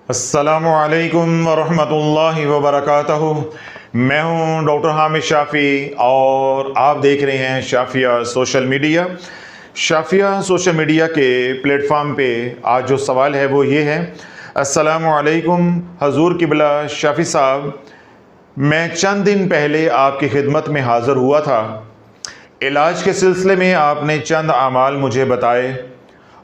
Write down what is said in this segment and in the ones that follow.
अस्सलामुअलैकुम वरहमतुल्लाहि वबरकातुहू। मैं हूं डॉक्टर हामिद शाफ़ी और आप देख रहे हैं Shafia social media. Shafia social media के प्लेटफॉर्म पे आज जो सवाल है वो ये है। अस्सलामुअलैकुम हजूर किबला शाफ़ी साहब, मैं चंद दिन पहले आपकी खिदमत में हाज़िर हुआ था। इलाज के सिलसिले में आपने चंद आमाल मुझे बताए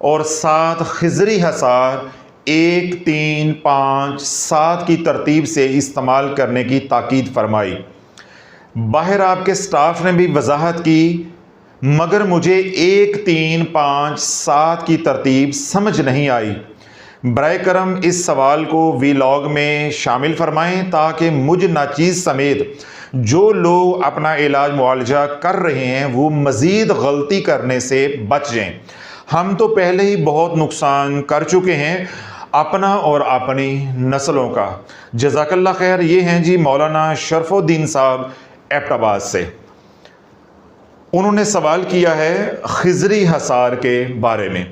और 7 खिजरी हसार 1, 3, 5, 7 की तरतीब से इस्तेमाल करने की ताकीद फरमाई। बाहर आपके स्टाफ ने भी वजाहत की, मगर मुझे 1, 3, 5, 7 की तरतीब समझ नहीं आई। बराए करम इस सवाल को वीलॉग में शामिल फरमाएं ताकि मुझ नाचीज़ समेत जो लोग अपना इलाज मुआलजा कर रहे हैं वो मज़ीद गलती करने से बच जाएं। हम तो पहले ही बहुत नुकसान कर चुके हैं अपना और अपनी नस्लों का। जज़ाकल्लाह खैर। ये हैं जी मौलाना शरफुद्दीन साहब एबटाबाद से। उन्होंने सवाल किया है खिजरी हसार के बारे में।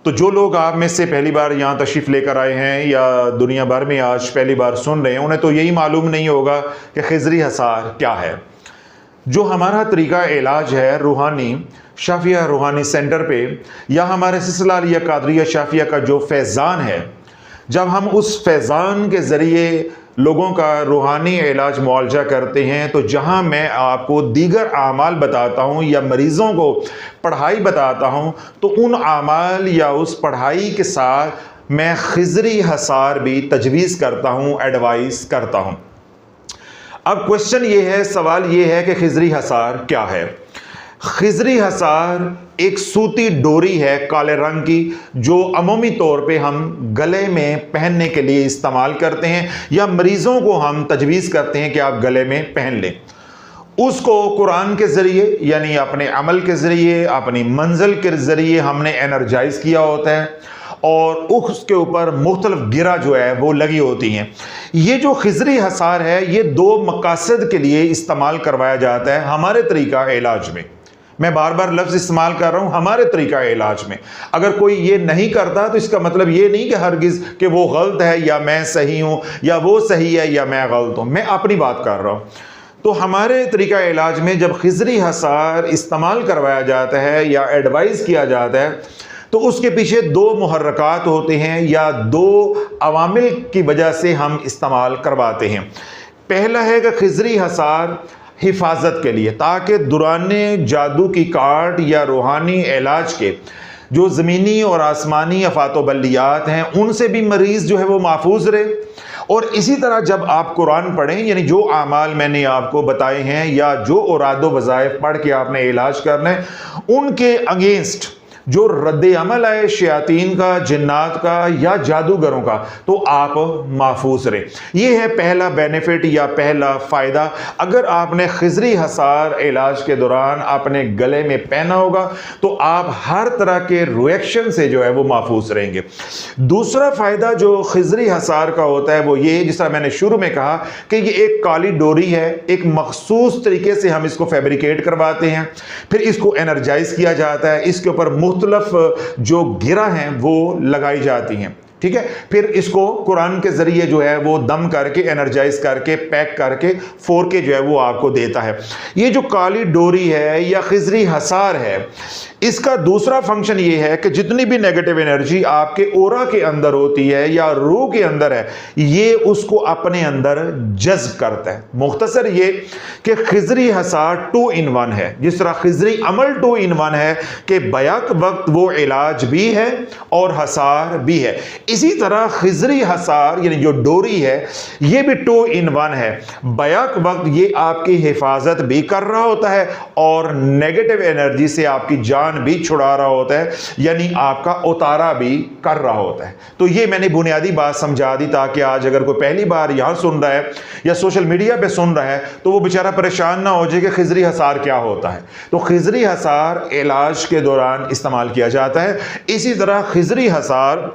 तो जो लोग आप में से पहली बार यहाँ तशरीफ़ लेकर आए हैं या दुनिया भर में आज पहली बार सुन रहे हैं, उन्हें तो यही मालूम नहीं होगा कि खिजरी हसार क्या है। जो हमारा तरीका इलाज है रूहानी शाफिया रूहानी सेंटर पे या हमारे सिलसिला या कादरिया शाफिया का जो फैज़ान है, जब हम उस फैज़ान के ज़रिए लोगों का रूहानी इलाज मुआलजा करते हैं तो जहां मैं आपको दीगर आमाल बताता हूं या मरीज़ों को पढ़ाई बताता हूं तो उन आमाल या उस पढ़ाई के साथ मैं खिजरी हसार भी तजवीज़ करता हूं, एडवाइस करता हूं। अब क्वेश्चन ये है, सवाल ये है कि खिजरी हसार क्या है। खिजरी हसार एक सूती डोरी है काले रंग की, जो अमूमी तौर पे हम गले में पहनने के लिए इस्तेमाल करते हैं या मरीज़ों को हम तजवीज़ करते हैं कि आप गले में पहन लें। उसको कुरान के ज़रिए यानी अपने अमल के ज़रिए, अपनी मंजिल के ज़रिए हमने एनर्जाइज किया होता है और उसके ऊपर मुख्तलिफ गिरा जो है वो लगी होती हैं। ये जो खिजरी हसार है ये 2 मकासद के लिए इस्तेमाल करवाया जाता है हमारे तरीका इलाज में। मैं बार बार लफ्ज़ इस्तेमाल कर रहा हूँ हमारे तरीका इलाज में। अगर कोई ये नहीं करता तो इसका मतलब ये नहीं कि हरगिज़ कि वो गलत है या मैं सही हूँ या वो सही है या मैं गलत हूँ। मैं अपनी बात कर रहा हूँ। तो हमारे तरीका इलाज में जब खिजरी हसार इस्तेमाल करवाया जाता है या एडवाइस किया जाता है तो उसके पीछे 2 मुहर्रकात होते हैं या 2 अवामिल की वजह से हम इस्तेमाल करवाते हैं। पहला है कि खिजरी हसार हिफाजत के लिए, ताकि दुराने जादू की काट या रूहानी इलाज के जो ज़मीनी और आसमानी अफातोबल्लियात हैं उनसे भी मरीज़ जो है वो महफूज रहे। और इसी तरह जब आप कुरान पढ़ें, यानी जो आमाल मैंने आपको बताए हैं या जो औरादो वज़ाइफ पढ़ के आपने इलाज करना है उनके अगेंस्ट जो रद्द अमल आए शयातीन का, जिन्नात का या जादूगरों का, तो आप महफूज रहे। ये है पहला बेनिफिट या पहला फ़ायदा। अगर आपने खिजरी हसार इलाज के दौरान अपने गले में पहना होगा तो आप हर तरह के रिएक्शन से जो है वो महफूज रहेंगे। दूसरा फ़ायदा जो खिजरी हसार का होता है वो ये, जिस तरह मैंने शुरू में कहा कि ये एक काली डोरी है, एक मखसूस तरीके से हम इसको फैब्रिकेट करवाते हैं, फिर इसको एनर्जाइज किया जाता है, इसके ऊपर मुख्तलिफ जो गिरा हैं वो लगाई जाती हैं। ठीक है, फिर इसको कुरान के जरिए जो है वो दम करके एनर्जाइज करके पैक करके फोर के जो है वो आपको देता है। ये जो काली डोरी है या खिजरी हसार है, इसका दूसरा फंक्शन ये है कि जितनी भी नेगेटिव एनर्जी आपके ओरा के अंदर होती है या रूह के अंदर है, ये उसको अपने अंदर जज्ब करता है। मुख्तसर ये कि खिजरी हसार 2 in 1 है। जिस तरह खिजरी अमल 2 in 1 है कि बैक वक्त वो इलाज भी है और हसार भी है, इसी तरह खिजरी हसार यानी जो डोरी है ये भी 2 in 1 है। बैक वक्त ये आपकी हिफाजत भी कर रहा होता है और नेगेटिव एनर्जी से आपकी जान भी छुड़ा रहा होता है, यानी आपका उतारा भी कर रहा होता है। तो ये मैंने बुनियादी बात समझा दी ताकि आज अगर कोई पहली बार यहां सुन रहा है या सोशल मीडिया पे सुन रहा है तो वो बेचारा परेशान ना हो जाए कि खिजरी हसार क्या होता है। तो खिजरी हसार इलाज के दौरान इस्तेमाल किया जाता है। इसी तरह खिजरी हसार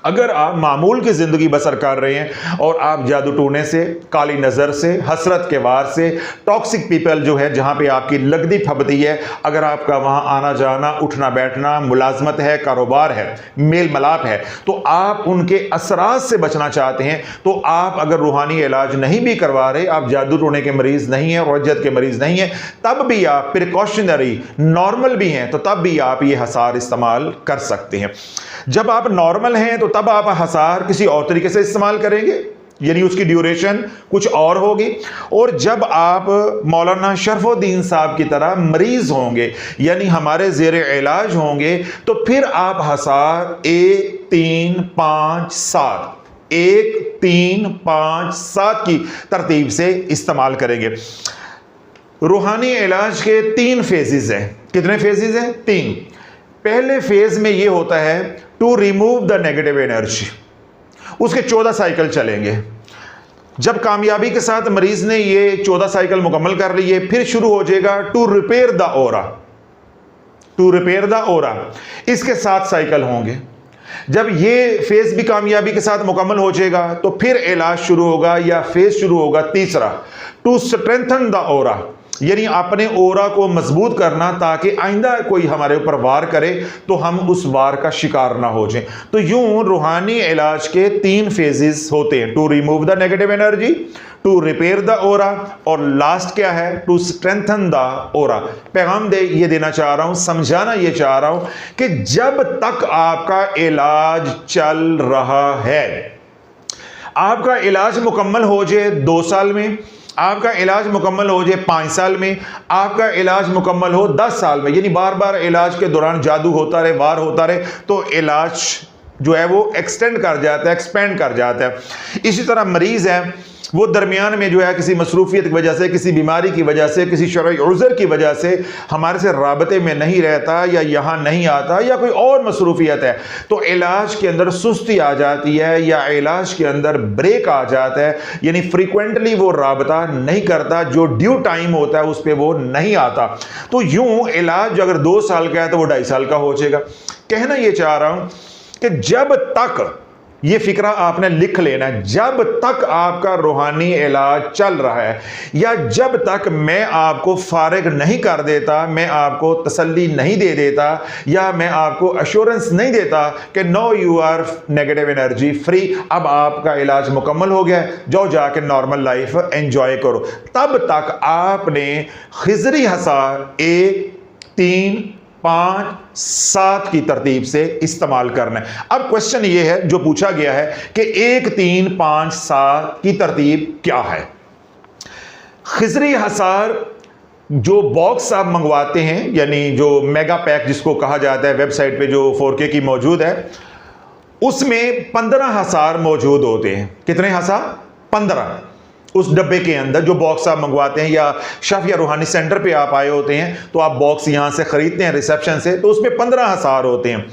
अगर आप मामूल की ज़िंदगी बसर कर रहे हैं और आप जादू टूने से, काली नज़र से, हसरत के वार से, टॉक्सिक पीपल जो है जहां पे आपकी लगदी फबदी है, अगर आपका वहां आना जाना, उठना बैठना, मुलाजमत है, कारोबार है, मेल मलाप है, तो आप उनके असरात से बचना चाहते हैं, तो आप अगर रूहानी इलाज नहीं भी करवा रहे, आप जादू टूने के मरीज नहीं है, रौजत के मरीज नहीं है, तब भी आप प्रिकॉशनरी नॉर्मल भी हैं, तो तब भी आप ये हसार इस्तेमाल कर सकते हैं। जब आप नॉर्मल हैं तो तब आप हसार किसी और तरीके से इस्तेमाल करेंगे, यानी उसकी ड्यूरेशन कुछ और होगी। और जब आप मौलाना शरफुद्दीन साहब की तरह मरीज होंगे, यानी हमारे ज़ेरे इलाज होंगे, तो फिर आप हसार 1 3 5 7 1 3 5 7 की तरतीब से इस्तेमाल करेंगे। रूहानी इलाज के 3 फेजेस हैं। कितने फेजेस हैं? 3। पहले फेज में यह होता है to remove the negative energy. उसके 14 साइकिल चलेंगे। जब कामयाबी के साथ मरीज ने ये 14 साइकिल मुकम्मल कर लिए, फिर शुरू हो जाएगा to repair the aura. To repair the aura, इसके 7 साइकिल होंगे। जब ये फेज भी कामयाबी के साथ मुकम्मल हो जाएगा तो फिर इलाज शुरू होगा या फेज शुरू होगा तीसरा, टू स्ट्रेंथन द ओरा, यानी अपने ओरा को मजबूत करना ताकि आइंदा कोई हमारे ऊपर वार करे तो हम उस वार का शिकार ना हो जाएं। तो यूं रूहानी इलाज के 3 फेजेस होते हैं, to remove the negative energy, to repair the aura, और लास्ट क्या है? To strengthen the aura. पैगाम ये देना चाह रहा हूं, समझाना ये चाह रहा हूं कि जब तक आपका इलाज चल रहा है, आपका इलाज मुकम्मल हो जाए 2 साल में, आपका इलाज मुकम्मल हो जाए 5 साल में, आपका इलाज मुकम्मल हो 10 साल में, यानी बार बार इलाज के दौरान जादू होता रहे, वार होता रहे, तो इलाज जो है वो एक्सटेंड कर जाता है, एक्सपेंड कर जाता है। इसी तरह मरीज है, वो दरमियान में जो है किसी मसरूफियत की वजह से, किसी बीमारी की वजह से, किसी शरई उज़र की वजह से हमारे से राबते में नहीं रहता या यहाँ नहीं आता या कोई और मसरूफियत है, तो इलाज के अंदर सुस्ती आ जाती है या इलाज के अंदर ब्रेक आ जाता है, यानी फ्रीक्वेंटली वो राबता नहीं करता, जो ड्यू टाइम होता है उस पर वो नहीं आता। तो यूं इलाज अगर 2 साल का है तो वो 2.5 साल का हो जाएगा। कहना ये चाह रहा हूं कि जब तक, ये फिक्रा आपने लिख लेना है, जब तक आपका रूहानी इलाज चल रहा है या जब तक मैं आपको फारिग नहीं कर देता, मैं आपको तसल्ली नहीं दे देता या मैं आपको अश्योरेंस नहीं देता कि no you are negative energy free, अब आपका इलाज मुकम्मल हो गया, जाओ जाके नॉर्मल लाइफ एंजॉय करो, तब तक आपने खिजरी हसार 1 3 5 7 की तरतीब से इस्तेमाल करना है। अब क्वेश्चन ये है जो पूछा गया है कि 1 3 5 7 की तरतीब क्या है? खिजरी हसार जो बॉक्स आप मंगवाते हैं, यानी जो मेगा पैक जिसको कहा जाता है, वेबसाइट पे जो 4K की मौजूद है, उसमें 15 हसार मौजूद होते हैं। कितने हसार? 15 उस डब्बे के अंदर। जो बॉक्स आप मंगवाते हैं या शाफिया रूहानी सेंटर पे आप आए होते हैं तो आप बॉक्स यहां से खरीदते हैं रिसेप्शन से, तो उसमें 15 हसार होते हैं।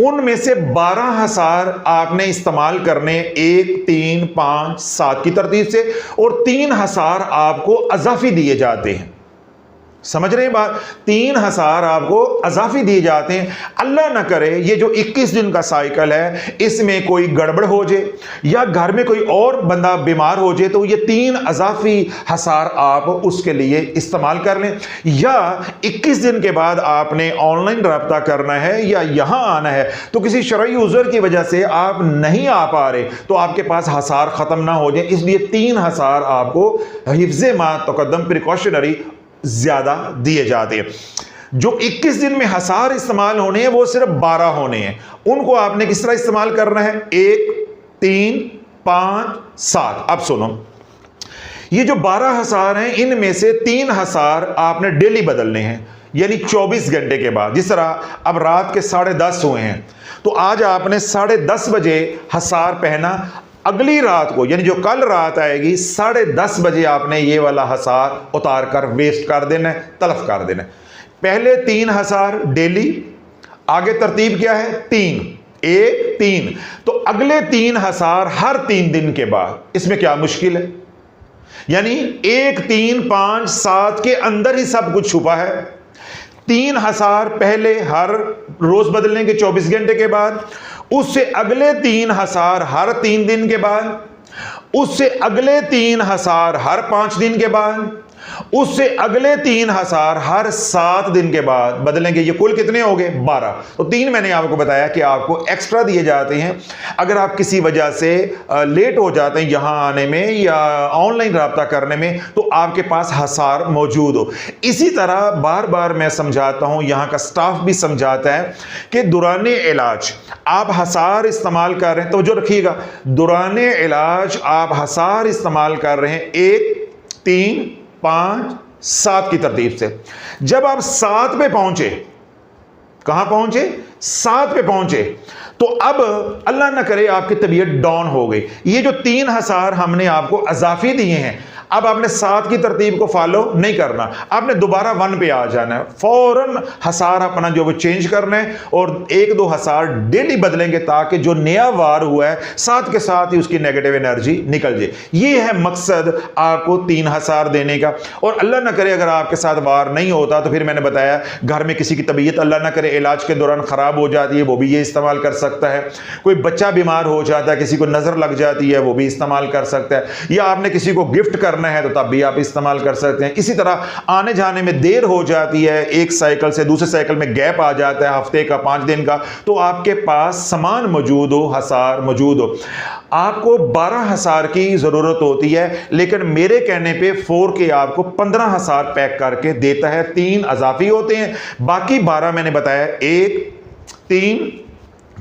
उनमें से 12 हसार आपने इस्तेमाल करने 1 3 5 7 की तरतीब से, और 3 हसार आपको अजाफी दिए जाते हैं। समझ रहे हैं बात? 3 हसार आपको अजाफी दिए जाते हैं। अल्लाह ना करे ये जो 21 दिन का साइकिल है इसमें कोई गड़बड़ हो जाए या घर में कोई और बंदा बीमार हो जाए, तो ये 3 अजाफी हसार आप उसके लिए इस्तेमाल कर लें। या 21 दिन के बाद आपने ऑनलाइन रब्ता करना है या यहां आना है, तो किसी शरई उज़र की वजह से आप नहीं आ पा रहे, तो आपके पास हसार खत्म ना हो जाए, इसलिए 3 हसार आपको हिफ्ज़े मा तक़द्दम प्रिकॉशनरी ज्यादा दिए जाते हैं। जो 21 दिन में हसार इस्तेमाल होने हैं वो सिर्फ 12 होने हैं। उनको आपने किस तरह इस्तेमाल करना है? 1 3 5 7। अब सुनो, ये जो 12 हसार हैं इनमें से 3 हसार आपने डेली बदलने हैं, यानी 24 घंटे के बाद। जिस तरह अब रात के 10:30 हुए हैं, तो आज आपने 10:30 बजे हसार पहना, अगली रात को यानी जो कल रात आएगी 10:30 बजे आपने ये वाला हसार उतार कर वेस्ट कर देना है, तलफ कर देना है। पहले 3 हसार डेली, आगे तरतीब क्या है? 3 1 3, तो अगले 3 हसार हर 3 दिन के बाद। इसमें क्या मुश्किल है? यानी 1 3 5 7 के अंदर ही सब कुछ छुपा है। 3 हसार पहले हर रोज बदलने के 24 घंटे के बाद, उससे अगले 3 हसार हर 3 दिन के बाद, उससे अगले 3 हसार हर 5 दिन के बाद, उससे अगले 3 हसार हर 7 दिन के बाद बदलेंगे। ये कुल कितने हो गए? 12। तो 3 मैंने आपको बताया कि आपको एक्स्ट्रा दिए जाते हैं अगर आप किसी वजह से लेट हो जाते हैं यहां आने में या ऑनलाइन राब्ता करने में, तो आपके पास हसार मौजूद हो। इसी तरह बार बार मैं समझाता हूं, यहां का स्टाफ भी समझाता है कि दौराने इलाज आप हसार इस्तेमाल कर रहे हैं, तो जो रखिएगा दौराने इलाज आप हसार इस्तेमाल कर रहे हैं 1, 3, 5, 7 की तरतीब से। जब आप 7 पे पहुंचे, कहां पहुंचे? 7 पे पहुंचे, तो अब अल्लाह ना करे आपकी तबीयत डाउन हो गई। ये जो 3 हसार हमने आपको अजाफी दिए हैं, अब आपने 7 की तरतीब को फॉलो नहीं करना, आपने दोबारा 1 पे आ जाना है। फौरन हसार अपना जो वो चेंज करना है और 1-2 हसार डेली बदलेंगे ताकि जो नया वार हुआ है 7 के साथ ही उसकी नेगेटिव एनर्जी निकल जाए। ये है मकसद आपको 3 हसार देने का। और अल्लाह ना करे अगर आपके साथ वार नहीं होता तो फिर मैंने बताया घर में किसी की तबीयत अल्लाह ना करे इलाज के दौरान खराब हो जाती है, वो भी ये इस्तेमाल कर सकता है। कोई बच्चा बीमार हो जाता है, किसी को नजर लग जाती है, वो भी इस्तेमाल कर सकता है। या आपने किसी को गिफ्ट कर है तो तब भी आप इस्तेमाल कर सकते हैं। इसी तरह आने जाने में देर हो जाती है, एक साइकिल से दूसरे साइकिल में गैप आ जाता है हफ्ते का, 5 दिन का, तो आपके पास सामान मौजूद हो, हसार मौजूद हो। आपको 12 हसार की जरूरत होती है, लेकिन मेरे कहने पे 4K आपको 15 हसार पैक करके देता है। 3 अजाफी होते हैं, बाकी 12 मैंने बताया 1, 3,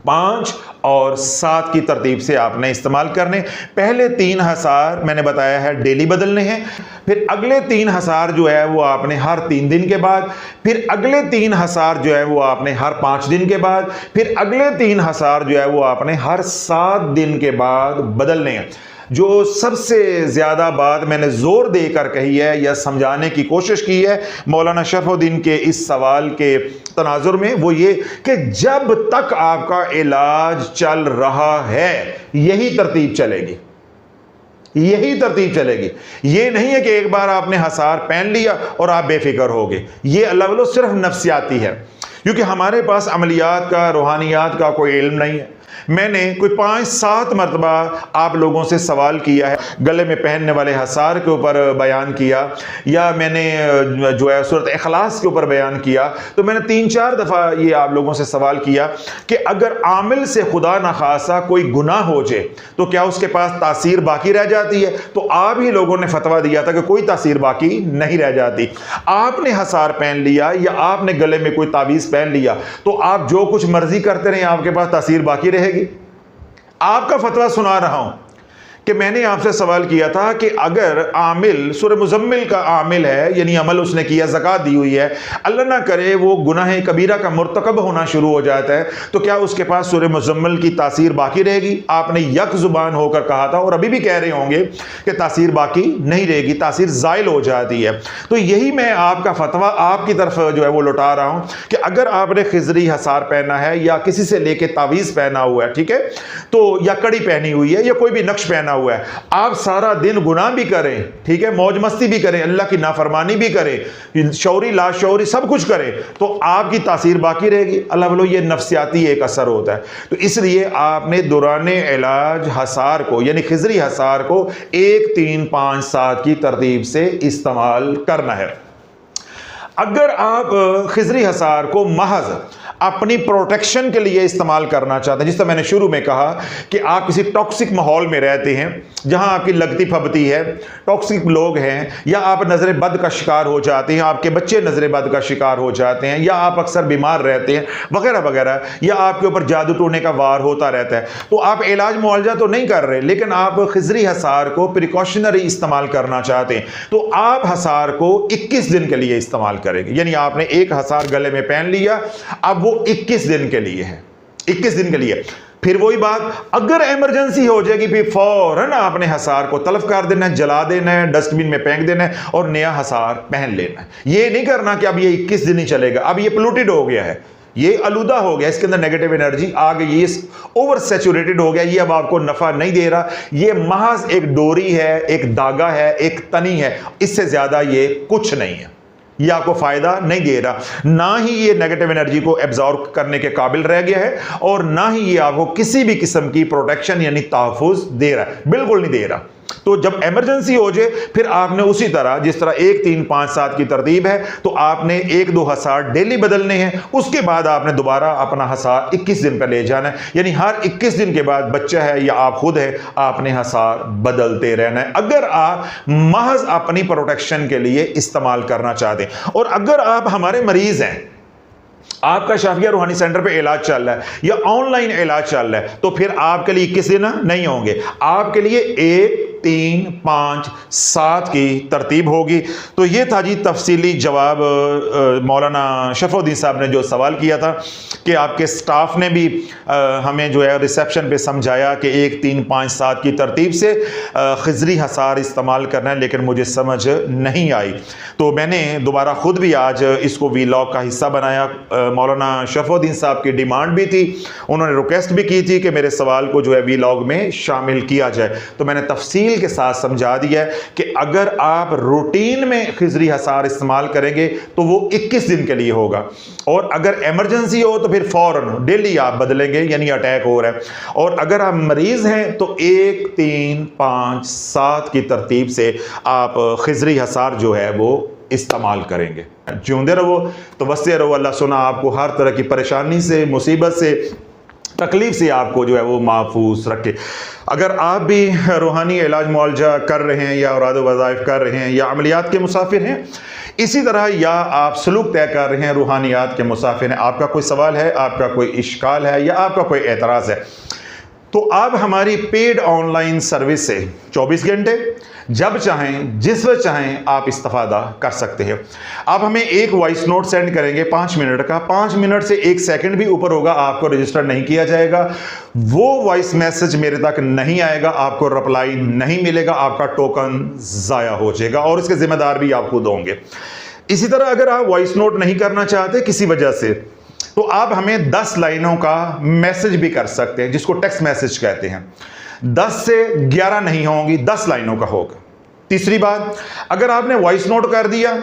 5 और 7 की तरतीब से आपने इस्तेमाल करने। पहले 3 हसार मैंने बताया है डेली बदलने हैं, फिर अगले 3 हसार जो है वो आपने हर 3 दिन के बाद, फिर अगले 3 हसार जो है वो आपने हर 5 दिन के बाद, फिर अगले 3 हसार जो है वो आपने हर 7 दिन के बाद बदलने हैं। जो सबसे ज्यादा बात मैंने जोर देकर कही है या समझाने की कोशिश की है मौलाना शरफुद्दीन के इस सवाल के तनाजुर में, वो ये कि जब तक आपका इलाज चल रहा है यही तरतीब चलेगी, यही तरतीब चलेगी। ये नहीं है कि एक बार आपने हसार पहन लिया और आप बेफिक्र हो गए। ये अल्लाह वालों सिर्फ नफ्सियाती है, क्योंकि हमारे पास अमलियात का, रूहानियात का कोई इल्म नहीं है। मैंने कोई 5-7 मरतबा आप लोगों से सवाल किया है, गले में पहनने वाले हसार के ऊपर बयान किया, या मैंने जो है सूरत इखलास के ऊपर बयान किया। तो मैंने 3-4 दफ़ा ये आप लोगों से सवाल किया कि अगर आमिल से खुदा न खासा कोई गुनाह हो जाए तो क्या उसके पास तासीर बाकी रह जाती है? तो आप ही लोगों ने फतवा दिया था कि कोई तासीर बाकी नहीं रह जाती। आपने हसार पहन लिया या आपने गले में कोई तावीज़ पहन लिया तो आप जो कुछ मर्जी करते रहे, आपके पास तासीर बाकी रहेगी। आपका फतवा सुना रहा हूं कि मैंने आपसे सवाल किया था कि अगर आमिल सूरह मुज़म्मिल का आमिल है, यानी अमल उसने किया, ज़कात दी हुई है, अल्लाह ना करे वो गुनाह कबीरा का मुर्तकब होना शुरू हो जाता है, तो क्या उसके पास सूरह मुज़म्मिल की तासीर बाकी रहेगी? आपने यक जुबान होकर कहा था और अभी भी कह रहे होंगे कि तासीर बाकी नहीं रहेगी, तासीर ज़ाइल हो जाती है। तो यही मैं आपका फतवा आपकी तरफ जो है वो लौटा रहा हूँ कि अगर आपने खिजरी हसार पहना है या किसी से लेके तावीज़ पहना हुआ है, ठीक है, तो या कड़ी पहनी हुई है या कोई भी नक्श पहना हुआ है, आप सारा दिन गुनाह भी करें, ठीक है, मौज मस्ती भी करें, अल्लाह की नाफरमानी भी करें, शौरी लाशौरी सब कुछ करें, तो आपकी तासीर बाकी रहेगी। अल्लाह बोलो ये नफ्सियाती एक असर होता है। तो इसलिए आपने दौराने इलाज हसार को यानी खिजरी हसार को 1, 3, 5, 7 की तरतीब से इस्तेमाल करना है। अगर आप खिजरी हसार को महज अपनी प्रोटेक्शन के लिए इस्तेमाल करना चाहते हैं, जिस तरह मैंने शुरू में कहा कि आप किसी टॉक्सिक माहौल में रहते हैं जहां आपकी लगती फबती है, टॉक्सिक लोग हैं, या आप नजर बद का शिकार हो जाते हैं, आपके बच्चे नजर बद का शिकार हो जाते हैं, या आप अक्सर बीमार रहते हैं वगैरह वगैरह, या आपके ऊपर जादू टोने का वार होता रहता है, तो आप इलाज मुआवजा तो नहीं कर रहे लेकिन आप खिजरी हसार को प्रिकॉशनरी इस्तेमाल करना चाहते हैं, तो आप हसार को 21 दिन के लिए इस्तेमाल करेंगे। यानी आपने एक हसार गले में पहन लिया, अब वो 21 दिन के लिए है, 21 दिन के लिए। फिर वही बात, अगर इमरजेंसी हो जाएगी फिर फौरन आपने हसार को तलफ कर देना है, जला देना है, डस्टबिन में फेंक देना है और नया हसार पहन लेना है। ये नहीं करना कि अब ये 21 दिन ही चलेगा, अब ये पोल्यूटेड हो गया है, ये आलूदा हो गया, इसके अंदर नेगेटिव एनर्जी आ गई, ये ओवर सैचुरेटेड हो गया, ये अब आपको नफा नहीं दे रहा, ये महज एक डोरी है, एक धागा है, एक तनी है, इससे ज्यादा ये कुछ नहीं है। ये आपको फायदा नहीं दे रहा, ना ही ये नेगेटिव एनर्जी को एब्जॉर्ब करने के काबिल रह गया है और ना ही ये आपको किसी भी किस्म की प्रोटेक्शन यानी तहफ़्फ़ुज़ दे रहा है, बिल्कुल नहीं दे रहा। तो जब इमरजेंसी हो जाए फिर आपने उसी तरह जिस तरह 1 3 5 7 की तरतीब है तो आपने 1-2 हसार डेली बदलने हैं, उसके बाद आपने दोबारा अपना हसार 21 दिन पर ले जाना है, यानी हर 21 दिन के बाद बच्चा है या आप खुद है आपने हसार बदलते रहना है, अगर आप महज अपनी प्रोटेक्शन के लिए इस्तेमाल करना चाहते हैं। और अगर आप हमारे मरीज हैं, आपका शाफिया रूहानी सेंटर पे इलाज चल रहा है या ऑनलाइन इलाज चल रहा है, तो फिर आपके लिए 21 दिन नहीं होंगे, आपके लिए 1 3 5 7 की तरतीब होगी। तो ये था जी तफसीली जवाब मौलाना शफरुद्दीन साहब ने जो सवाल किया था कि आपके स्टाफ ने भी हमें जो है रिसेप्शन पे समझाया कि 1 3 5 7 की तरतीब से खिजरी हसार इस्तेमाल करना है, लेकिन मुझे समझ नहीं आई, तो मैंने दोबारा खुद भी आज इसको वीलॉग का हिस्सा बनाया। मौलाना शफरुद्दीन साहब की डिमांड भी थी, उन्होंने रिक्वेस्ट भी की थी कि मेरे सवाल को जो है वीलॉग में शामिल किया जाए, तो मैंने तफसील के साथ समझा दिया है कि अगर आप रूटीन में खिजरी हसार इस्तेमाल करेंगे तो वो 21 दिन के लिए होगा, और अगर इमरजेंसी हो तो फिर फौरन डेली आप बदलेंगे, यानी अटैक हो रहा है। और अगर आप मरीज हैं तो 1 3 5 7 की तरतीब से आप खिजरी हसार जो है वो इस्तेमाल करेंगे। जिਉਂਦੇ रहो तो वसते रहो, अल्लाह सुना आपको हर तरह की परेशानी से, मुसीबत से, तकलीफ से आपको जो है वो महफूज रखे। अगर आप भी रूहानी इलाज मुआलजा कर रहे हैं या औराद वज़ाइफ कर रहे हैं या अमलियात के मुसाफिर हैं, इसी तरह या आप सलूक तय कर रहे हैं, रूहानियात के मुसाफिर हैं, आपका कोई सवाल है, आपका कोई इश्काल है या आपका कोई एतराज़ है, तो आप हमारी पेड ऑनलाइन सर्विस से 24 घंटे जब चाहें जिस वक्त चाहें आप इस्तेफादा कर सकते हैं। आप हमें एक वॉइस नोट सेंड करेंगे 5 मिनट का, 5 मिनट से 1 सेकंड भी ऊपर होगा आपको रजिस्टर नहीं किया जाएगा, वो वॉइस मैसेज मेरे तक नहीं आएगा, आपको रिप्लाई नहीं मिलेगा, आपका टोकन ज़ाया हो जाएगा और इसके जिम्मेदार भी आप खुद होंगे। इसी तरह अगर आप वॉइस नोट नहीं करना चाहते किसी वजह से, तो आप हमें 10 लाइनों का मैसेज भी कर सकते हैं, जिसको टेक्स्ट मैसेज कहते हैं। 10 से 11 नहीं होंगी, 10 लाइनों का होगा। तीसरी बात, अगर आपने वॉइस नोट कर दिया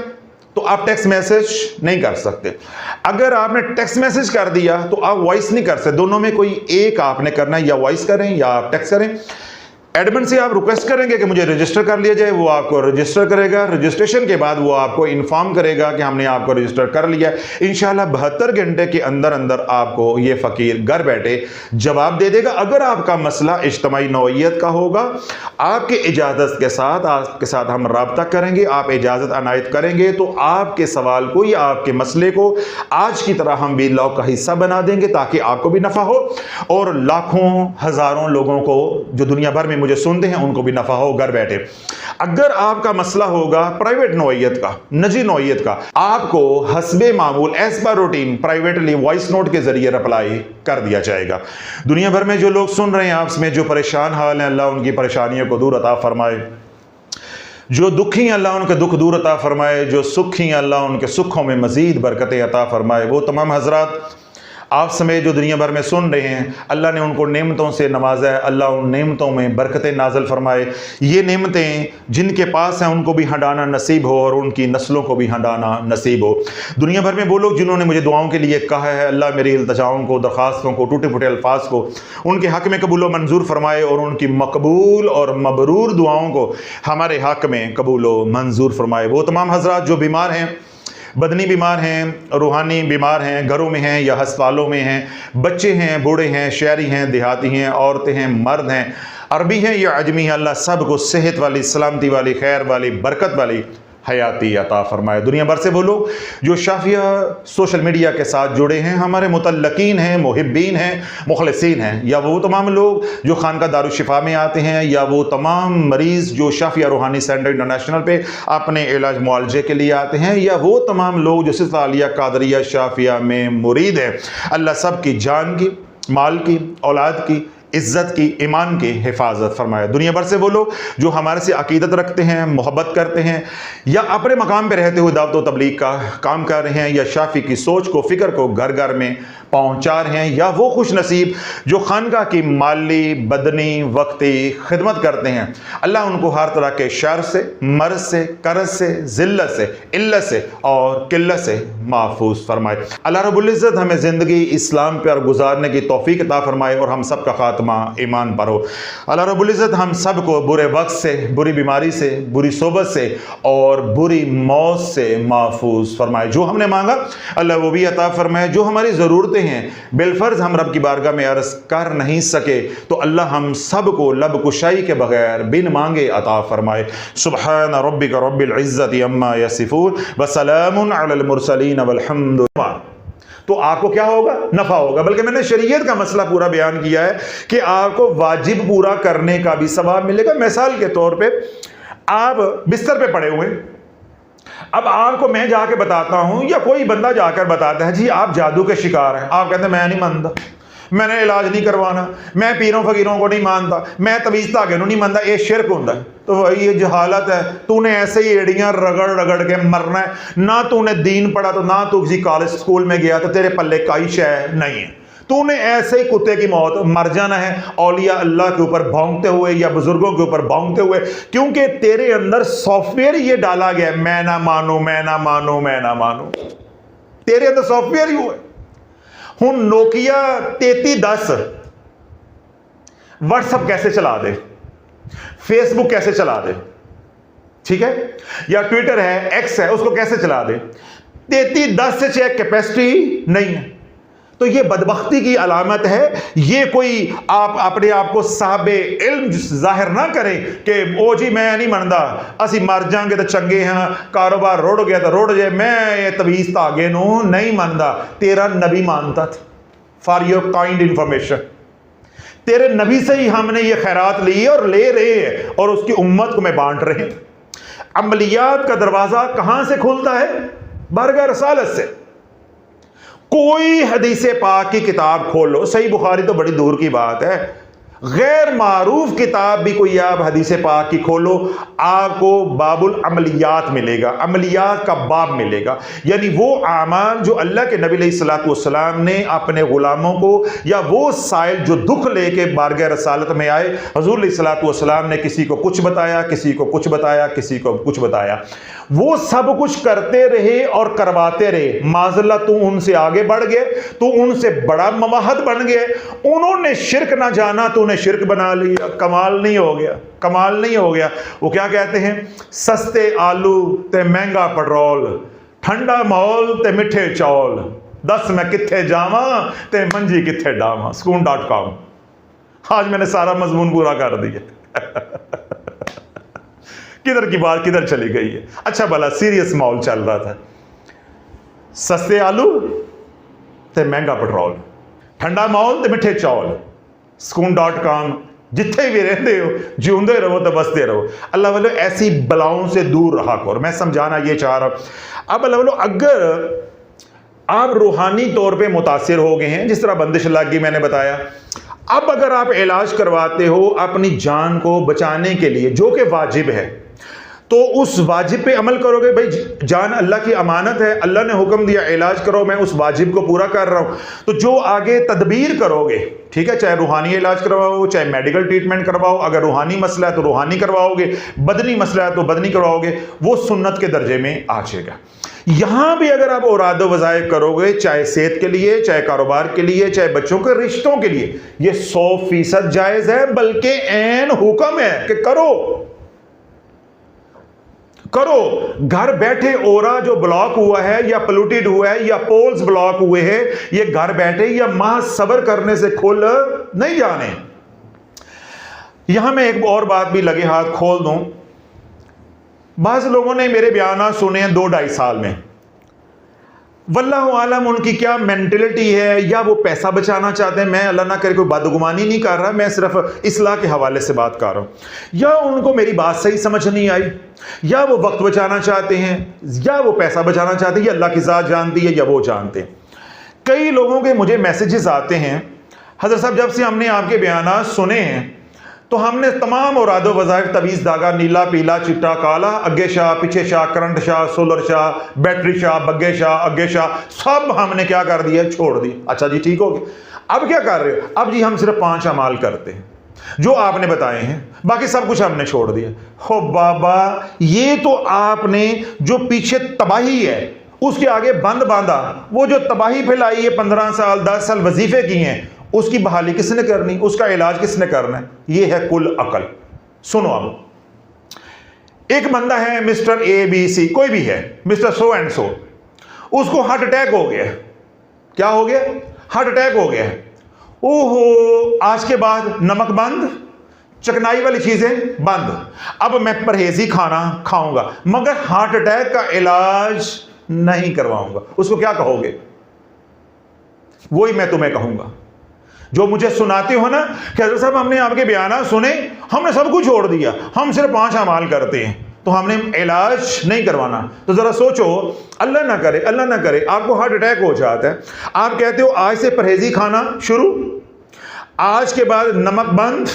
तो आप टेक्स्ट मैसेज नहीं कर सकते, अगर आपने टेक्स्ट मैसेज कर दिया तो आप वॉइस नहीं कर सकते, दोनों में कोई एक आपने करना है, या वॉइस करें या आप टेक्स्ट करें। एडमिन से आप रिक्वेस्ट करेंगे कि मुझे रजिस्टर कर लिया जाए, वो आपको रजिस्टर करेगा, रजिस्ट्रेशन के बाद वो आपको इन्फॉर्म करेगा कि हमने आपको रजिस्टर कर लिया। इंशाल्लाह 72 घंटे के अंदर अंदर आपको ये फ़कीर घर बैठे जवाब दे देगा। अगर आपका मसला इज्तिमाई नौइयत का होगा, आपके इजाज़त के साथ आपके साथ हम राब्ता करेंगे, आप इजाज़त अनायत करेंगे तो आपके सवाल को या आपके मसले को आज की तरह हम वीलॉग का हिस्सा बना देंगे, ताकि आपको भी नफ़ा हो और लाखों हज़ारों लोगों को जो दुनिया भर में मुझे सुनते हैं उनको भी नफा हो घर बैठे। अगर आपका मसला होगा प्राइवेट नौइयत का, निजी नौइयत का, आपको हस्बे मामूल as per routine privately voice note के जरिए रिप्लाई कर दिया जाएगा। दुनिया भर में जो लोग सुन रहे हैं आपस में, जो परेशान हाल हैं, अल्लाह उनकी परेशानियों को दूर अता फरमाए, जो दुखी अल्लाह उनके दुख दूर अता फरमाए, जो सुखी अल्लाह उनके सुखों में मजीद बरकतें अता फरमाए। वो तमाम हजरात आप समेत जो दुनिया भर में सुन रहे हैं, अल्लाह ने उनको नेमतों से नवाजा है, अल्लाह उन नेमतों में बरकतें नाजल फरमाए। ये नेमतें जिनके पास हैं उनको भी हंडाना नसीब हो और उनकी नस्लों को भी हंडाना नसीब हो। दुनिया भर में वो लोग जिन्होंने मुझे दुआओं के लिए कहा है, अल्लाह मेरी इल्तिजाओं को, दरख्वास्तों को, टूटे फूटे अल्फाज को उनके हक़ में कबूल व मंजूर फरमाए और उनकी मकबूल और मबरूर दुआओं को हमारे हक़ में कबूल व मंजूर फरमाए। वो तमाम हजरात जो बीमार हैं, बदनी बीमार हैं, रूहानी बीमार हैं, घरों में हैं या हस्पतालों में हैं, बच्चे हैं, बूढ़े हैं, शहरी हैं, देहाती हैं, औरतें हैं, मर्द हैं, अरबी हैं या अजमी हैं, अल्लाह सब को सेहत वाली, सलामती वाली, खैर वाली, बरकत वाली हयाती अता फरमाए। दुनिया भर से वो लोग जो शाफिया सोशल मीडिया के साथ जुड़े हैं, हमारे मुतल्लकीन हैं, मुहिब्बीन हैं, मुखलिसीन हैं, या वो तमाम लोग जो खानका दारुशिफा में आते हैं, या वो तमाम मरीज़ जो शाफिया रूहानी सेंटर इंटरनेशनल पे अपने इलाज मुआलजे के लिए आते हैं, या वो तमाम लोग जो सिलसिला आलिया कादरिया शाफिया में मुरीद हैं, अल्लाह सब की जान की, माल की, औलाद की, इज़्ज़त की, ईमान की हिफाजत फरमाए। दुनिया भर से वो लोग जो हमारे से अकीदत रखते हैं, मोहब्बत करते हैं, या अपने मकाम पे रहते हुए दावत व तबलीग का काम कर रहे हैं, या शाफी की सोच को, फ़िक्र को घर घर में पहुँचा रहे हैं, या वो खुश नसीब जो खानका की माली बदनी वक्ती खिदमत करते हैं, अल्लाह उनको हर तरह के शर से, मर्ज से, कर्ज से, जिल्लत से, इल्लत से और किल्लत से महफूज फरमाए। अल्लाह रब्बुल इज़्ज़त हमें ज़िंदगी इस्लाम पर गुजारने की तौफीक अता फरमाए और हम सब का खात्मा ईमान पर हो। अल्लाह रब्बुल इज़्ज़त हम सब को बुरे वक्त से, बुरी बीमारी से, बुरी सोबत से और बुरी मौत से महफूज फरमाए। जो हमने मांगा अल्लाह वो भी अता फरमाए। जो हमारी ज़रूरतें हैं बिलफर्ज हम रब की बारगाह में अर्ज़ कर नहीं सके तो अल्लाह हम सब को लब कुशाई के बगैर बिन मांगे अता फरमाए। सुब्हान रब्बिका रब्बिल इज़्ज़ति अम्मा यसिफून व सलामुन अलल मुरसलीन वल्हम्दुलिल्लाह। तो आपको क्या होगा? नफा होगा। बल्कि मैंने शरीयत का मसला पूरा बयान किया है कि आपको वाजिब पूरा करने का भी सवाब मिलेगा। मिसाल के तौर पे आप बिस्तर पे पड़े हुए, अब आपको मैं जाके बताता हूं या कोई बंदा जाकर बताता है जी आप जादू के शिकार हैं, आप कहते हैं मैं नहीं मानता, मैंने इलाज नहीं करवाना, मैं पीरों फकीरों को नहीं मानता, मैं तवीज़ धागे नहीं मानता, ये शिरक होता है। तो वही ये जहालत है, तूने ऐसे ही एड़ियां रगड़ रगड़ के मरना है। ना तूने दीन पढ़ा, तो ना तू किसी कॉलेज स्कूल में गया, तो तेरे पल्ले काई शय नहीं है, तूने ऐसे ही कुत्ते की मौत मर जाना है औलिया अल्लाह के ऊपर भौंकते हुए या बुजुर्गों के ऊपर भौंकते हुए, क्योंकि तेरे अंदर सॉफ्टवेयर ये डाला गया है, मैं ना मानू, मैं ना मानू, मैं ना मानू। तेरे अंदर सॉफ्टवेयर ही हुआ। हूं नोकिया 3310 व्हाट्सएप कैसे चला दे, फेसबुक कैसे चला दे, ठीक है, या ट्विटर है, एक्स है, उसको कैसे चला दे, 3310 से चेक कैपेसिटी नहीं है। तो ये बदबख्ती की अलामत है। ये कोई आप अपने आप को साहबे इल्म जाहिर ना करें कि ओ जी मैं नहीं मनदा, असी मर जाएंगे तो चंगे हैं, कारोबार रुड़ गया तो रुड़ जाए, मैं ये तवीज़ धागे नू नहीं मनदा। तेरा नबी मानता था। फॉर योर काइंड इंफॉर्मेशन, तेरे नबी से ही हमने ये खैरात ली है और ले रहे हैं और उसकी उम्मत को मैं बांट रहे हैं। अमलियात का दरवाजा कहां से खुलता है? बारगाह रसालत से। कोई हदीस पाक की किताब खोलो, सही बुखारी तो बड़ी दूर की बात है, गैर मारूफ किताब भी कोई आप हदीस पाक की खोलो, आपको बाबुल अमलियात मिलेगा, अमलियात का बाब मिलेगा। यानी वो आमाल जो अल्लाह के नबी अलैहिस्सलातु वस्सलाम ने अपने गुलामों को, या वो साइल जो दुख लेके बारगाह रसालत में आए, हुज़ूर अलैहिस्सलातु वस्सलाम ने किसी को कुछ बताया, किसी को कुछ बताया, किसी को कुछ बताया, वो सब कुछ करते रहे और करवाते रहे। माज़ल्ला तू उनसे आगे बढ़ गए, तू उनसे बड़ा मवाहद बन गए, उन्होंने शिरक ना जाना, तूने शिरक बना लिया। कमाल नहीं हो गया? कमाल नहीं हो गया? वो क्या कहते हैं, सस्ते आलू ते महंगा पेट्रोल, ठंडा माहौल ते मिठे चौल, दस मैं किथे जावा ते मंजी किथे डावा। Skoon.com। आज मैंने सारा मजमून पूरा कर दिया। किधर की बात किधर चली गई है। अच्छा भला सीरियस माहौल चल रहा था, सस्ते आलू ते महंगा पेट्रोल, ठंडा माहौल ते मिठे चौल। Skoon.com जिथे भी रहते हो जिਉਂਦੇ रहो तो बसते रहो। अल्लाह वालों ऐसी बलाओं से दूर रहा करो। मैं समझाना ये चाह रहा हूं। अब अल्लाह वालों अगर आप रूहानी तौर पे मुतासिर हो गए हैं, जिस तरह बंदिश लग गई मैंने बताया, अब अगर आप इलाज करवाते हो अपनी जान को बचाने के लिए, जो कि वाजिब है, तो उस वाजिब पे अमल करोगे। भाई जान अल्लाह की अमानत है, अल्लाह ने हुक्म दिया इलाज करो, मैं उस वाजिब को पूरा कर रहा हूं। तो जो आगे तदबीर करोगे, ठीक है, चाहे रूहानी इलाज करवाओ, चाहे मेडिकल ट्रीटमेंट करवाओ, अगर रूहानी मसला है तो रूहानी करवाओगे, बदनी मसला है तो बदनी करवाओगे, वो सुन्नत के दर्जे में आ जाएगा। यहां भी अगर आप औराद वज़ाइफ करोगे, चाहे सेहत के लिए, चाहे कारोबार के लिए, चाहे बच्चों के रिश्तों के लिए, ये 100% जायज है, बल्कि ऐन हुक्म है कि करो करो। घर बैठे ओरा जो ब्लॉक हुआ है या पोल्यूटेड हुआ है या पोल्स ब्लॉक हुए हैं, ये घर बैठे या माह सब्र करने से खुल नहीं जाने। यहां मैं एक और बात भी लगे हाथ खोल दूं। बाज़ लोगों ने मेरे बयान सुने हैं 2-2.5 साल में, वल्लाहु आलम उनकी क्या मेंटलिटी है, या वो पैसा बचाना चाहते हैं। मैं अल्लाह ना करे कोई बदगुमानी नहीं कर रहा, मैं सिर्फ इस्लाह के हवाले से बात कर रहा हूँ। या उनको मेरी बात सही समझ नहीं आई, या वो वक्त बचाना चाहते हैं, या वो पैसा बचाना चाहते हैं, या अल्लाह की ज़ात जानती है या वो जानते हैं। कई लोगों के मुझे मैसेजेस आते हैं, हज़रत साहब जब से हमने आपके बयान सुने हैं तो हमने तमाम औरादो वज़ाइफ, तवीज़, धागा, नीला, पीला, चिट्टा, काला, अगे शाह, पीछे शाह, करंट शाह, सोलर शाह, बैटरी शाह, बग्गे शाह, अगे शाह, सब हमने क्या कर दिया, छोड़ दी। अच्छा जी, ठीक हो गया। अब क्या कर रहे हो? अब जी हम सिर्फ 5 अमाल करते हैं जो आपने बताए हैं, बाकी सब कुछ हमने छोड़ दिया। हो बाबा, ये तो आपने जो पीछे तबाही है उसके आगे बंद बांधा, वो जो तबाही फैलाई है 15 साल 10 साल वजीफे की हैं, उसकी बहाली किसने करनी, उसका इलाज किसने करना है? ये है कुल अकल। सुनो, अब एक बंदा है मिस्टर ABC, कोई भी है, मिस्टर सो एंड सो, उसको हार्ट अटैक हो गया। क्या हो गया? हार्ट अटैक हो गया। ओहो, आज के बाद नमक बंद, चकनाई वाली चीजें बंद, अब मैं परहेजी खाना खाऊंगा, मगर हार्ट अटैक का इलाज नहीं करवाऊंगा। उसको क्या कहोगे? वही मैं तुम्हें कहूंगा जो मुझे सुनाते हो ना कि हज़रत साहब हमने आपके बयान सुने, हमने सब कुछ छोड़ दिया, हम सिर्फ 5 अमाल करते हैं, तो हमने इलाज नहीं करवाना। तो जरा सोचो, अल्लाह ना करे, अल्लाह ना करे, आपको हार्ट अटैक हो जाता है, आप कहते हो आज से परहेजी खाना शुरू, आज के बाद नमक बंद,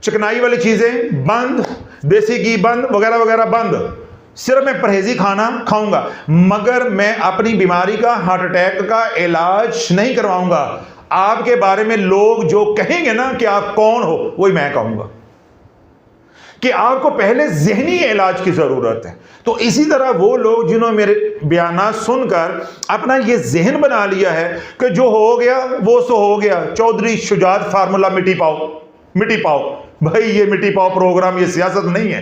चिकनाई वाली चीजें बंद, देसी घी बंद, वगैरह वगैरह बंद, सिर्फ मैं परहेजी खाना खाऊंगा, मगर मैं अपनी बीमारी का, हार्ट अटैक का इलाज नहीं करवाऊंगा। आपके बारे में लोग जो कहेंगे ना कि आप कौन हो, वही मैं कहूंगा कि आपको पहले ज़हनी इलाज की जरूरत है। तो इसी तरह वो लोग जिन्होंने मेरे बयान सुनकर अपना ये जहन बना लिया है कि जो हो गया वो सो हो गया, चौधरी शुजात फार्मूला मिट्टी पाओ, मिट्टी पाओ। भाई ये मिट्टी पाओ प्रोग्राम, ये सियासत नहीं है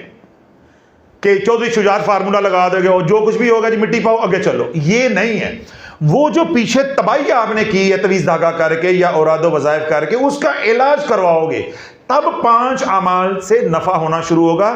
कि चौधरी शुजात फार्मूला लगा दोगे और जो कुछ भी होगा जी मिट्टी पाओ आगे चलो, ये नहीं है। वो जो पीछे तबाही आपने की है तवीज़ धागा करके या औरादो वज़ाइफ करके, उसका इलाज करवाओगे, तब 5 अमाल से नफ़ा होना शुरू होगा।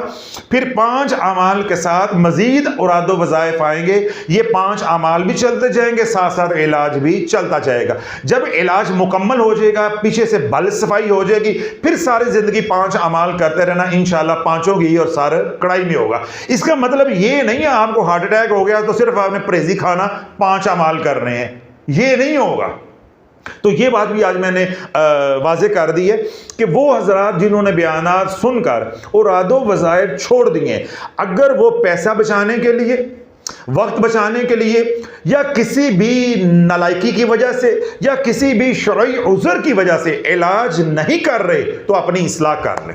फिर 5 अमाल के साथ मज़ीद औरादो वज़ाइफ आएंगे, ये 5 अमाल भी चलते जाएंगे, साथ साथ इलाज भी चलता जाएगा। जब इलाज मुकम्मल हो जाएगा, पीछे से बल सफाई हो जाएगी, फिर सारी ज़िंदगी 5 अमाल करते रहना, इंशाल्लाह 5 घी और सारे कढ़ाई में होगा। इसका मतलब ये नहीं है आपको हार्ट अटैक हो गया तो सिर्फ आपने परहेजी खाना 5 अमाल करने हैं, ये नहीं होगा। तो ये बात भी आज मैंने वाज़े कर दी है कि वो हजरात जिन्होंने बयानात सुनकर औरादो वज़ाइफ छोड़ दिए, अगर वो पैसा बचाने के लिए, वक्त बचाने के लिए, या किसी भी नालायकी की वजह से या किसी भी शरई उज़र की वजह से इलाज नहीं कर रहे, तो अपनी इस्लाह कर ले,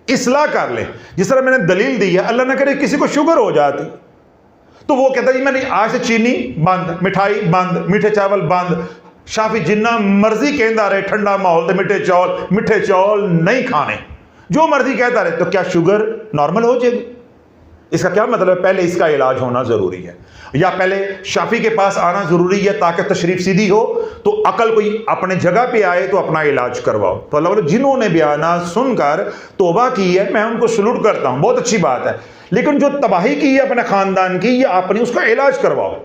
इस्लाह कर ले। जिस तरह मैंने दलील दी है, अल्लाह न करे किसी को शुगर हो जाती तो वो कहता जी मैंने आज से चीनी बंद, मिठाई बंद, मीठे चावल बंद, शाफी जिन्ना मर्जी कहता रहे, ठंडा माहौल तो मिठे चौल नहीं खाने, जो मर्जी कहता रहे, तो क्या शुगर नॉर्मल हो जाएगी? इसका क्या मतलब है? पहले इसका इलाज होना जरूरी है, या पहले शाफी के पास आना जरूरी है ताकि तशरीफ सीधी हो, तो अकल कोई अपने जगह पे आए तो अपना इलाज करवाओ। तो अल्लाह जिन्होंने बयान सुनकर तौबा की है, मैं उनको सलूट करता हूं, बहुत अच्छी बात है। लेकिन जो तबाही की है अपने खानदान की, या अपनी, उसका इलाज करवाओ।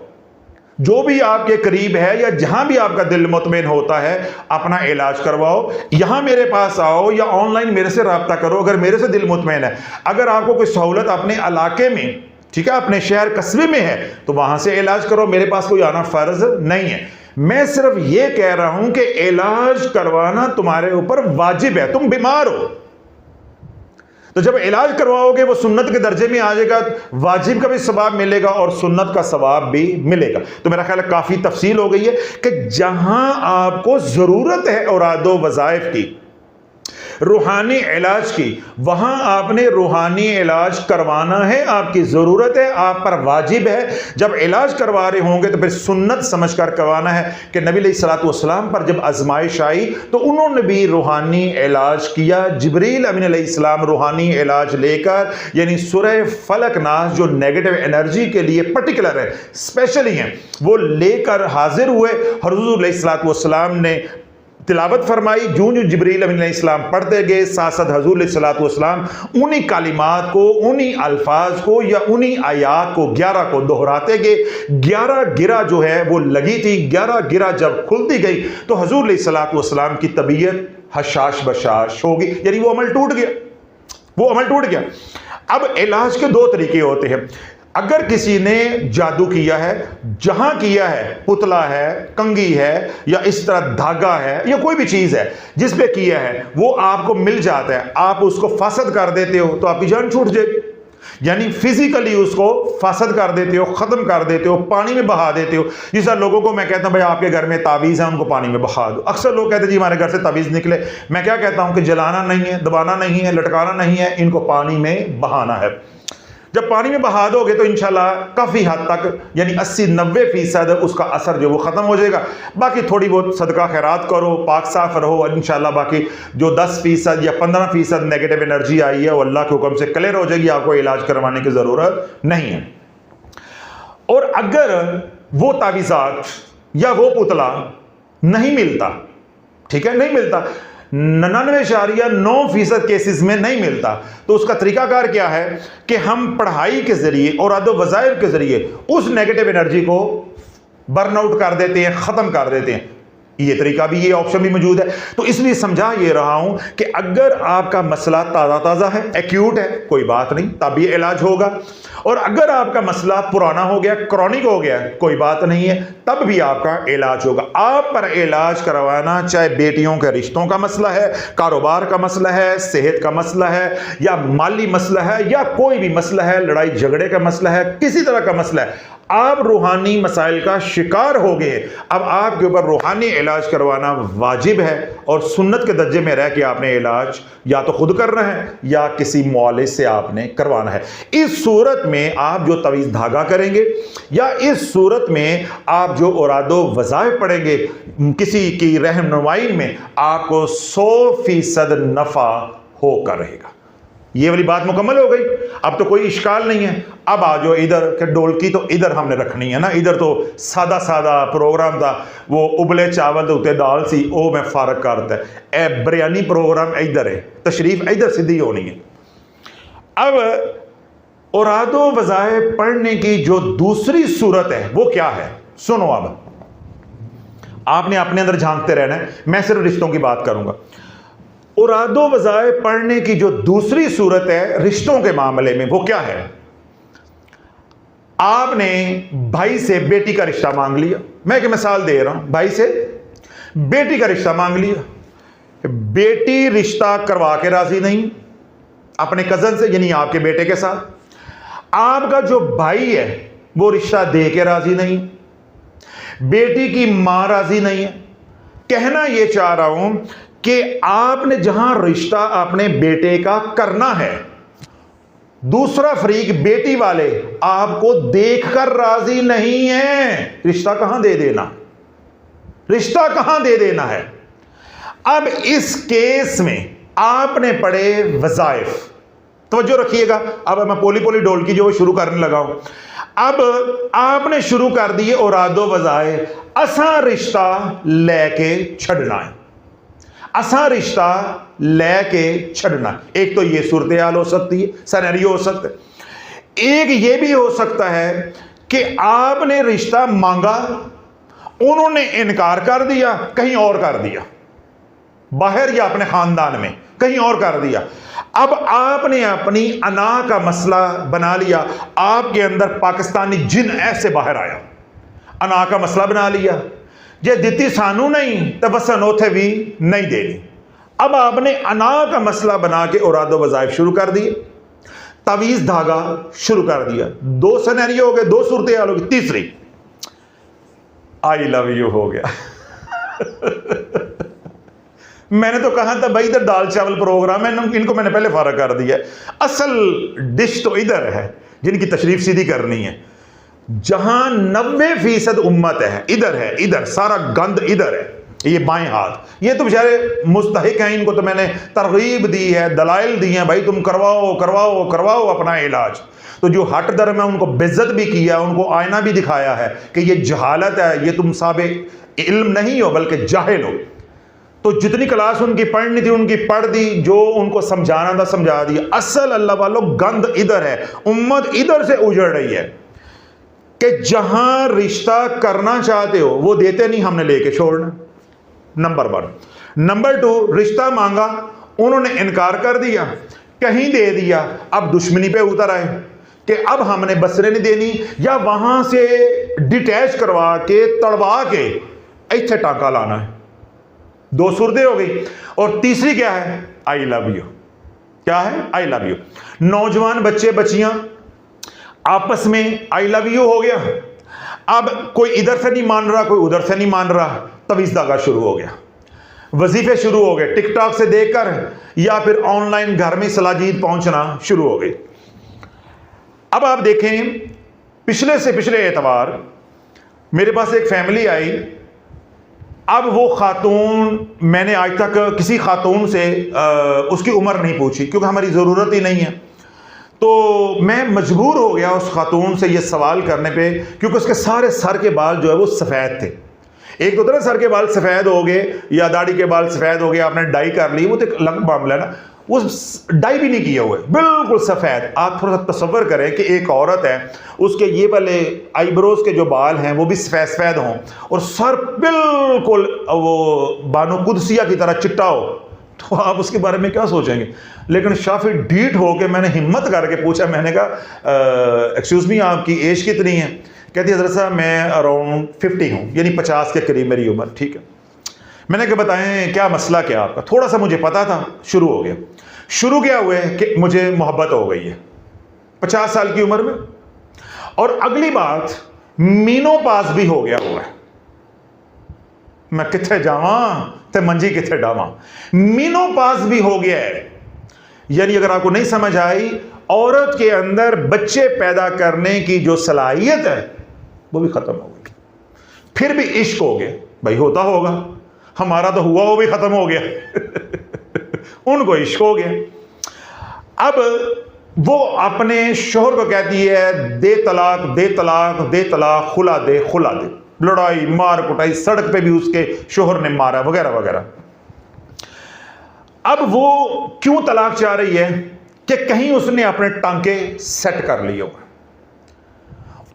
जो भी आपके करीब है या जहां भी आपका दिल मुतमईन होता है, अपना इलाज करवाओ। यहां मेरे पास आओ या ऑनलाइन मेरे से रब्ता करो अगर मेरे से दिल मुतमईन है। अगर आपको कोई सहूलत अपने इलाके में, ठीक है, अपने शहर कस्बे में है, तो वहां से इलाज करो, मेरे पास कोई आना फर्ज नहीं है। मैं सिर्फ ये कह रहा हूं कि इलाज करवाना तुम्हारे ऊपर वाजिब है, तुम बीमार हो तो जब इलाज करवाओगे वो सुन्नत के दर्जे में आ जाएगा, वाजिब का भी सवाब मिलेगा और सुन्नत का सवाब भी मिलेगा। तो मेरा ख्याल है काफी तफसील हो गई है कि जहां आपको जरूरत है औरादो वज़ाइफ की, रूहानी इलाज की, वहां आपने रूहानी इलाज करवाना है, आपकी जरूरत है, आप पर वाजिब है। जब इलाज करवा रहे होंगे तो फिर सुन्नत समझकर करवाना है कि नबी अलैहिस्सलाम पर जब आजमाइश आई तो उन्होंने भी रूहानी इलाज किया। जिब्रील अमीन अलैहिस्सलाम रूहानी इलाज लेकर, यानी सूरह फलक नास जो नेगेटिव एनर्जी के लिए पर्टिकुलर है, स्पेशली हैं, वो लेकर हाजिर हुए। हुज़ूर अलैहिस्सलाम ने तिलावत फरमाई, जूं जिब्रील अलैहिस्सलाम पढ़ते गए, साथ साथ हुज़ूर अलैहिस्सलाम उन्हीं कालिमात को, उन्हीं अल्फाज को या उन्हीं आयात को 11 को दोहराते गए। 11 गिरा जो है वो लगी थी, 11 गिरा जब खुलती गई तो हुज़ूर अलैहिस्सलाम की तबीयत हशाश बशाश हो गई, यानी वो अमल टूट गया, वो अमल टूट गया। अब इलाज के 2 तरीके होते हैं। अगर किसी ने जादू किया है, जहां किया है, पुतला है, कंघी है, या इस तरह धागा है, या कोई भी चीज है जिस पे किया है, वो आपको मिल जाता है, आप उसको फासद कर देते हो तो आपकी जान छूट जाएगी। यानी फिजिकली उसको फासद कर देते हो, खत्म कर देते हो, पानी में बहा देते हो। जिस तरह लोगों को मैं कहता हूं भाई आपके घर में तावीज़ है, उनको पानी में बहा दो। अक्सर लोग कहते हैं जी हमारे घर से तावीज़ निकले। मैं क्या कहता हूं कि जलाना नहीं है, दबाना नहीं है, लटकाना नहीं है, इनको पानी में बहाना है। जब पानी में बहा दोगे तो इंशाल्लाह काफ़ी हद तक यानी 80-90% उसका असर जो वो ख़त्म हो जाएगा। बाकी थोड़ी बहुत सदका खैरात करो, पाक साफ रहो, इंशाल्लाह बाकी जो 10% या 15% नेगेटिव एनर्जी आई है वो अल्लाह के हुक्म से क्लियर हो जाएगी। आपको इलाज करवाने की ज़रूरत नहीं है। और अगर वो तावीज़ात या वो पुतला नहीं मिलता, ठीक है, नहीं मिलता, 99.9% केसेस में नहीं मिलता, तो उसका तरीकाकार क्या है कि हम पढ़ाई के जरिए और अदब वज़ाइफ के जरिए उस नेगेटिव एनर्जी को बर्न आउट कर देते हैं, ख़त्म कर देते हैं। ये तरीका भी, ये ऑप्शन भी मौजूद है। तो इसलिए समझा ये रहा हूं कि अगर आपका मसला ताज़ा है, एक्यूट है, कोई बात नहीं, तब ये इलाज होगा। और अगर आपका मसला पुराना हो गया, क्रॉनिक हो गया, कोई बात नहीं है, तब भी आपका इलाज होगा। आप पर इलाज करवाना, चाहे बेटियों के रिश्तों का मसला है, कारोबार का मसला है, सेहत का मसला है, या माली मसला है, या कोई भी मसला है, लड़ाई झगड़े का मसला है, किसी तरह का मसला है, आप रूहानी मसाइल का शिकार हो गए, अब आपके ऊपर रूहानी इलाज करवाना वाजिब है। और सुन्नत के दर्जे में रह के आपने इलाज या तो खुद करना है या किसी मुआलिज से आपने करवाना है। इस सूरत में आप जो तवीज़ धागा करेंगे या इस सूरत में आप जो औरादो वज़ाइफ पढ़ेंगे, किसी की रहनुमाई में आपको 100% नफ़ा होकर रहेगा। ये वाली बात मुकम्मल हो गई। अब तो कोई इश्काल नहीं है। अब आ जाओ इधर के ढोलकी तो इधर हमने रखनी है ना। इधर तो सादा सादा प्रोग्राम था, वो उबले चावल तो उत्ते दाल सी, वो मैं फारक करता है। ए बिरयानी प्रोग्राम इधर है, तशरीफ इधर सीधी होनी है। अब औरादो वज़ाइफ पढ़ने की जो दूसरी सूरत है वो क्या है, सुनो। अब आपने अपने अंदर झांकते रहना है, मैं सिर्फ रिश्तों की बात करूंगा। औरादो वज़ाइफ पढ़ने की जो दूसरी सूरत है रिश्तों के मामले में, वो क्या है? आपने भाई से बेटी का रिश्ता मांग लिया। मैं एक मिसाल दे रहा हूं, भाई से बेटी का रिश्ता मांग लिया। बेटी रिश्ता करवा के राजी नहीं अपने कजन से, यानी आपके बेटे के साथ। आपका जो भाई है वो रिश्ता दे के राजी नहीं, बेटी की मां राजी नहीं है। कहना यह चाह रहा हूं कि आपने जहां रिश्ता अपने बेटे का करना है, दूसरा फरीक बेटी वाले आपको देखकर राजी नहीं है, रिश्ता कहां दे देना, रिश्ता कहां दे देना है। अब इस केस में आपने पढ़े वज़ाइफ, तवज्जो रखिएगा। अब मैं पोली पोली ढोलकी जो शुरू करने लगा हूं। अब आपने शुरू कर दिए औरादो वज़ाइफ, असा रिश्ता लेके छड़ना है, असा रिश्ता लेके छड़ना। एक तो ये सूरत हाल हो सकती है, सिनेरियो हो सकता है। एक ये भी हो सकता है कि आपने रिश्ता मांगा, उन्होंने इनकार कर दिया, कहीं और कर दिया, बाहर या अपने खानदान में कहीं और कर दिया। अब आपने अपनी अना का मसला बना लिया, आपके अंदर पाकिस्तानी जिन ऐसे बाहर आया, अना का मसला बना लिया, जे दिती सानू नहीं तो वसन उथे भी नहीं देनी। अब आपने अना का मसला बना के औरादो वज़ाइफ शुरू कर दिए, तवीज़ धागा शुरू कर दिया। दो सिनेरियो हो गए, दो सूरत हाल हो गई। तीसरी आई लव यू हो गया। मैंने तो कहा था भाई इधर दाल चावल प्रोग्राम है, इनको मैंने पहले फारग कर दिया। असल डिश तो इधर है जिनकी तशरीफ सीधी करनी है, जहां 90% उम्मत है, इधर है, इधर सारा गंद इधर है। ये बाएं हाथ, ये तो बेचारे मुस्तहिक हैं, इनको तो मैंने तरगीब दी है, दलाइल दी हैं, भाई तुम करवाओ करवाओ करवाओ अपना इलाज। तो जो हट दर में उनको बेइज्जत भी किया, उनको आईना भी दिखाया है कि ये जहालत है, ये तुम साबे इल्म नहीं हो बल्कि जाहिल हो। तो जितनी क्लास उनकी पढ़नी थी उनकी पढ़ दी, जो उनको समझाना था समझा दिया। असल अल्लाह वालों गंद इधर है, उम्मत इधर से उजड़ रही है कि जहां रिश्ता करना चाहते हो वो देते नहीं, हमने लेके छोड़ना, नंबर 1। नंबर 2, रिश्ता मांगा, उन्होंने इनकार कर दिया, कहीं दे दिया, अब दुश्मनी पे उतर आए कि अब हमने बसरे नहीं देनी, या वहां से डिटैच करवा के तड़वा के इत्थे टांका लाना है। दो सूरतें हो गई। और तीसरी क्या है? I love you. क्या है? I love you. नौजवान बच्चे बच्चियां आपस में आई लव यू हो गया। अब कोई इधर से नहीं मान रहा, कोई उधर से नहीं मान रहा, तवीज़ धागा शुरू हो गया, वजीफे शुरू हो गए, टिकटॉक से देखकर या फिर ऑनलाइन घर में सलाजीद पहुंचना शुरू हो गई। अब आप देखें, पिछले से पिछले एतवार मेरे पास एक फैमिली आई। अब वो खातून, मैंने आज तक किसी खातून से उसकी उम्र नहीं पूछी क्योंकि हमारी ज़रूरत ही नहीं है, तो मैं मजबूर हो गया उस खातून से ये सवाल करने पे, क्योंकि उसके सारे सर के बाल जो है वो सफ़ेद थे। एक तो तरह सर के बाल सफ़ेद हो गए या दाढ़ी के बाल सफ़ेद हो गए, आपने डाई कर ली, वो तो एक अलग मामला है ना, वो डाई भी नहीं किया हुआ है, बिल्कुल सफ़ेद। आप थोड़ा सा तसव्वुर करें कि एक औरत है, उसके ये वाले आईब्रोज के जो बाल हैं वो भी सफ़ेद सफ़ेद हों और सर बिल्कुल वो बानो कुदसिया की तरह चिट्टा हो, तो आप उसके बारे में क्या सोचेंगे। लेकिन शाफी ढीठ हो के मैंने हिम्मत करके पूछा, मैंने कहा एक्सक्यूज़ मी, आपकी एज कितनी है? कहती हज़रत साहब मैं अराउंड 50 हूँ, यानी 50 के करीब मेरी उम्र। ठीक है, मैंने कहा बताएं क्या मसला क्या आपका। थोड़ा सा मुझे पता था। शुरू हो गया। शुरू क्या हुआ है कि मुझे मोहब्बत हो गई है 50 साल की उम्र में, और अगली बात मीनोपाज भी हो गया हुआ है। मैं किथे जावा ते मंजी किथे डावा, मीनोपाज भी हो गया है। यानी अगर आपको नहीं समझ आई, औरत के अंदर बच्चे पैदा करने की जो सलाहियत है वो भी खत्म हो गई। फिर भी इश्क हो गया, भाई होता होगा, हमारा तो हुआ, वो भी खत्म हो गया उनको इश्क हो गया। अब वो अपने शोहर को कहती है दे तलाक दे तलाक दे तलाक, खुला दे खुला दे। लड़ाई मार कुटाई, सड़क पे भी उसके शोहर ने मारा वगैरह वगैरह। अब वो क्यों तलाक चाह रही है कि कहीं उसने अपने टांके सेट कर लिए हो।